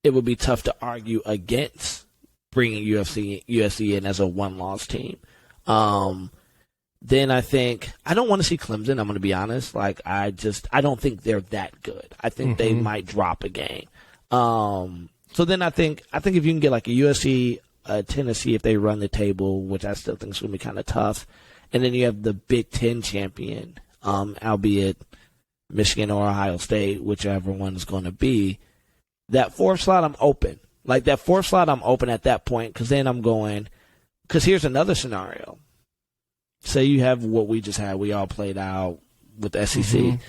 it would be tough to argue against bringing USC in as a one-loss team. Then I think I don't want to see Clemson. I'm going to be honest. Like I don't think they're that good. I think they might drop a game. So then I think if you can get like a USC, Tennessee, if they run the table, which I still think is going to be kind of tough, and then you have the Big Ten champion, albeit Michigan or Ohio State, whichever one is going to be. That fourth slot, I'm open. Like that fourth slot, I'm open at that point because then I'm going. Because here's another scenario. Say you have what we just had. We all played out with the SEC.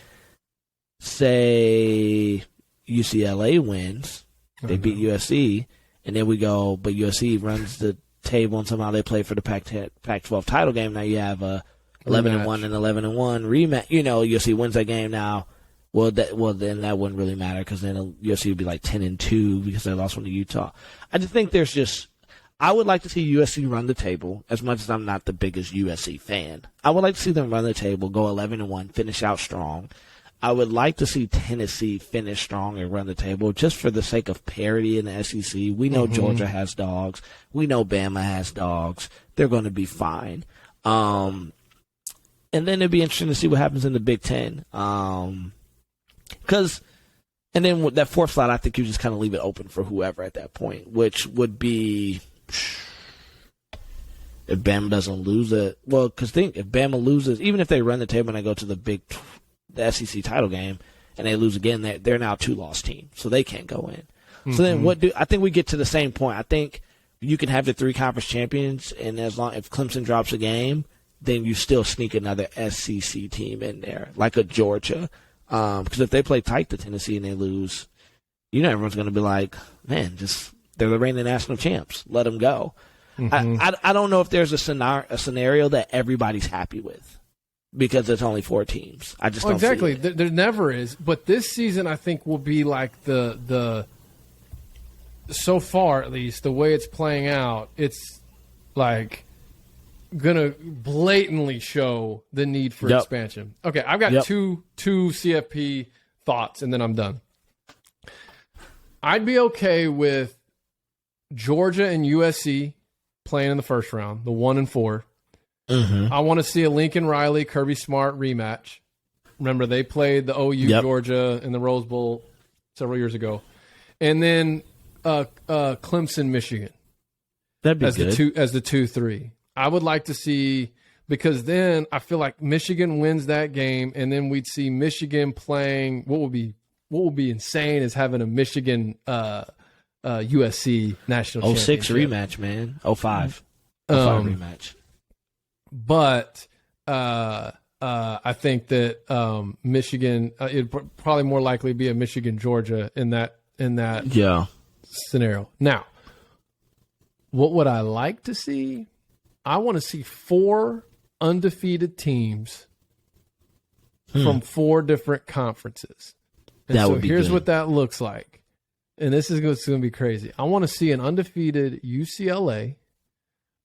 Say UCLA wins. They beat USC. And then we go, but USC runs the table and somehow they play for the Pac-12 title game. Now you have a 11-1 and 11-1 rematch. You know, USC wins that game now. Well, then that wouldn't really matter because then USC would be like 10-2 because they lost one to Utah. I just think I would like to see USC run the table as much as I'm not the biggest USC fan. I would like to see them run the table, go 11-1, finish out strong. I would like to see Tennessee finish strong and run the table just for the sake of parity in the SEC. We know Georgia has dogs. We know Bama has dogs. They're going to be fine. And then it'd be interesting to see what happens in the Big Ten. And then with that fourth slot, I think you just kind of leave it open for whoever at that point, which would be if Bama doesn't lose it. Well, because if Bama loses, even if they run the table and they go to the SEC title game and they lose again, they're now a 2-loss team, so they can't go in. So then I think we get to the same point. I think you can have the 3 conference champions, and if Clemson drops a game, then you still sneak another SEC team in there, like a Georgia. Because if they play tight to Tennessee and they lose, everyone's going to be like, man, they're the reigning national champs. Let them go. I don't know if there's a scenario that everybody's happy with. because it's only 4 teams. I just don't exactly. see it. There never is. But this season, I think, will be like the so far at least the way it's playing out. It's like gonna blatantly show the need for expansion. Okay, I've got two CFP thoughts, and then I'm done. I'd be okay with Georgia and USC playing in the first round, the 1 and 4. Mm-hmm. I want to see a Lincoln Riley, Kirby Smart rematch. Remember, they played the OU Georgia in the Rose Bowl several years ago. And then Clemson, Michigan. That'd be good. As the 2-3. I would like to see, because then I feel like Michigan wins that game, and then we'd see Michigan playing what would be insane is having a Michigan USC national 06 championship. rematch, man. 05 rematch. But I think that Michigan it'd probably more likely be a Michigan Georgia in that scenario. Now, what would I like to see? I want to see 4 undefeated teams from 4 different conferences. And that would be here's good. what that looks like. And this is going to be crazy. I want to see an undefeated UCLA.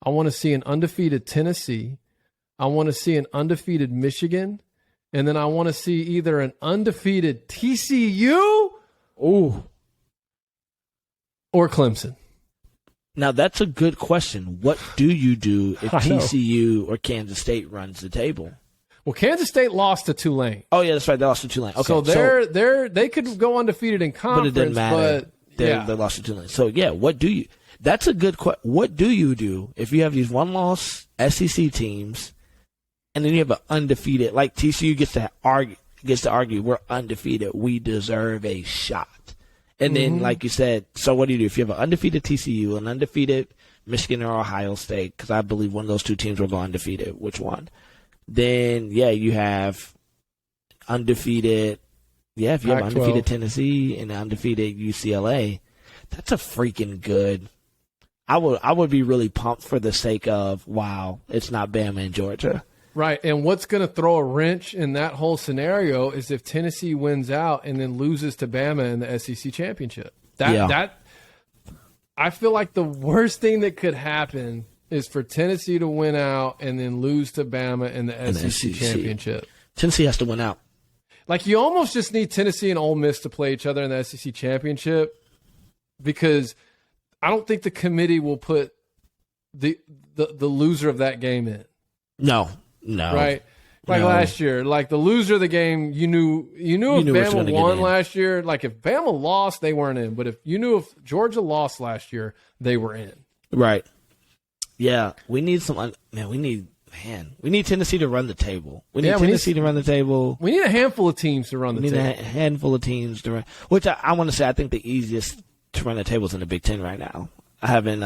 I want to see an undefeated Tennessee. I want to see an undefeated Michigan. And then I want to see either an undefeated TCU or Clemson. Now, that's a good question. What do you do if TCU or Kansas State runs the table? Well, Kansas State lost to Tulane. Oh, yeah, that's right. They lost to Tulane. Okay, so they could go undefeated in conference, but it doesn't matter. They lost to Tulane. So, yeah, what do you – that's a good question. What do you do if you have these one-loss SEC teams and then you have an undefeated – like TCU gets to argue, we're undefeated. We deserve a shot. And then, like you said, so what do you do? If you have an undefeated TCU, an undefeated Michigan or Ohio State, because I believe one of those 2 teams will go undefeated. Which one? Then, you have undefeated. Yeah, if you have undefeated Tennessee and undefeated UCLA, that's a freaking good. I would be really pumped for the sake of, wow, it's not Bama and Georgia. Right, and what's going to throw a wrench in that whole scenario is if Tennessee wins out and then loses to Bama in the SEC championship. That I feel like the worst thing that could happen is for Tennessee to win out and then lose to Bama in the SEC championship. Tennessee has to win out. Like, you almost just need Tennessee and Ole Miss to play each other in the SEC championship, because I don't think the committee will put the loser of that game in. No. Right? Like last year, like the loser of the game, you knew if Bama won last year, like if Bama lost, they weren't in. But if Georgia lost last year, they were in. Right. Yeah. We need we need Tennessee to run the table. We need Tennessee to run the table. We need a handful of teams to run the table. We need a handful of teams to run, which I want to say I think the easiest to run the table is in the Big Ten right now. I haven't,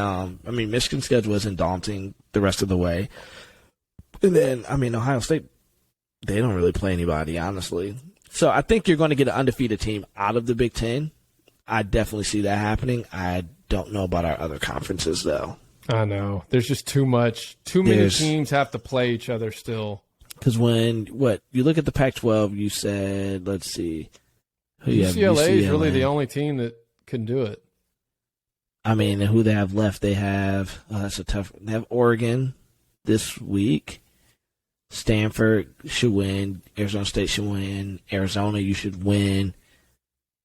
Michigan's schedule isn't daunting the rest of the way. And then, Ohio State, they don't really play anybody, honestly. So I think you're going to get an undefeated team out of the Big Ten. I definitely see that happening. I don't know about our other conferences, though. I know. There's just too much. Too many teams have to play each other still. Because you look at the Pac-12, you said, let's see. UCLA is really the only team that can do it. Who they have left, they have, that's a tough one. They have Oregon this week. Stanford should win. Arizona State should win. Arizona, you should win.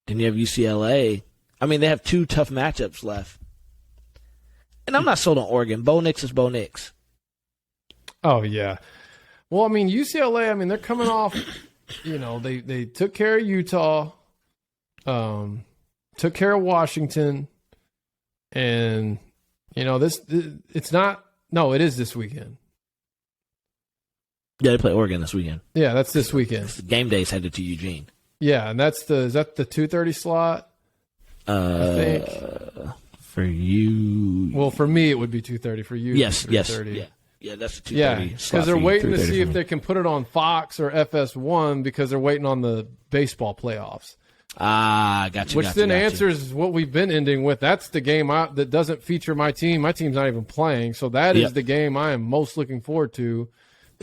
Then you have UCLA. They have 2 tough matchups left. And I'm not sold on Oregon. Bo Nix is Bo Nix. Oh, yeah. Well, UCLA, they're coming off, they took care of Utah, took care of Washington, and, it's not, no, it is this weekend. Yeah, they play Oregon this weekend. Yeah, that's this weekend. The game day is headed to Eugene. Yeah, and is that the 2:30 slot? I think. For you. Well, for me, it would be 2:30. For you, yes. Yeah, that's the 2:30 Yeah, because they're waiting to see if they can put it on Fox or FS1 because they're waiting on the baseball playoffs. Gotcha. Which answers what we've been ending with. That's the game that doesn't feature my team. My team's not even playing, so that is the game I am most looking forward to.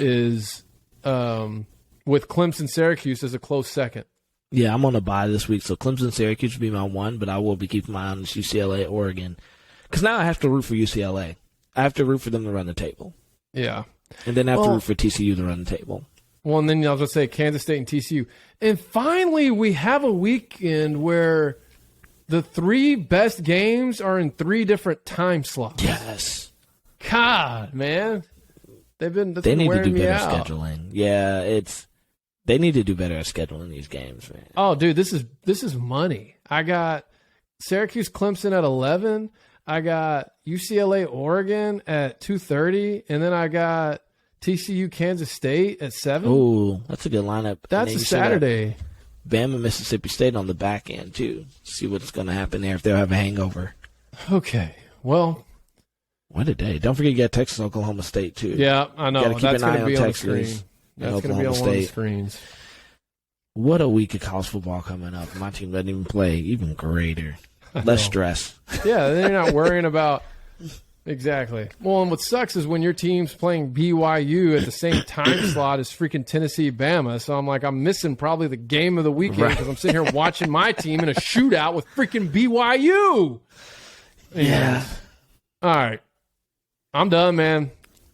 Is with Clemson Syracuse as a close second. Yeah, I'm on a bye this week, so Clemson Syracuse would be my one, but I will be keeping my eye on UCLA Oregon. Because now I have to root for UCLA. I have to root for them to run the table. Yeah. And then I have to root for TCU to run the table. Well, and then I was going to say Kansas State and TCU. And finally, we have a weekend where the 3 best games are in 3 different time slots. Yes. God, man. They need to do better scheduling. Yeah, they need to do better at scheduling these games, man. Oh, dude, this is money. I got Syracuse Clemson at 11. I got UCLA Oregon at 2:30, and then I got TCU Kansas State at 7. Oh, that's a good lineup. That's a Saturday. Bama Mississippi State on the back end too. See what's going to happen there if they'll have a hangover. Okay, well. What a day. Don't forget you got Texas Oklahoma State, too. Yeah, I know. That's going to be on the screen. That's going to be on one of the screens. What a week of college football coming up. My team doesn't even play. Even greater. Less stress. Yeah, they're not worrying about – exactly. Well, and what sucks is when your team's playing BYU at the same time slot as freaking Tennessee Bama. So I'm like, I'm missing probably the game of the weekend because I'm sitting here watching my team in a shootout with freaking BYU. Yeah. All right. I'm done, man.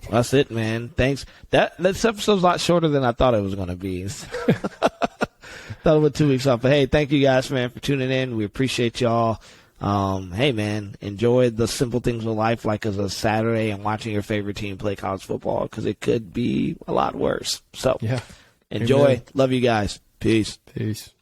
That's it, man. Thanks. This episode's a lot shorter than I thought it was going to be. Thought it was 2 weeks off. But, hey, thank you guys, man, for tuning in. We appreciate y'all. Hey, man, enjoy the simple things of life like as a Saturday and watching your favorite team play college football because it could be a lot worse. So, yeah. Enjoy. Amen. Love you guys. Peace. Peace.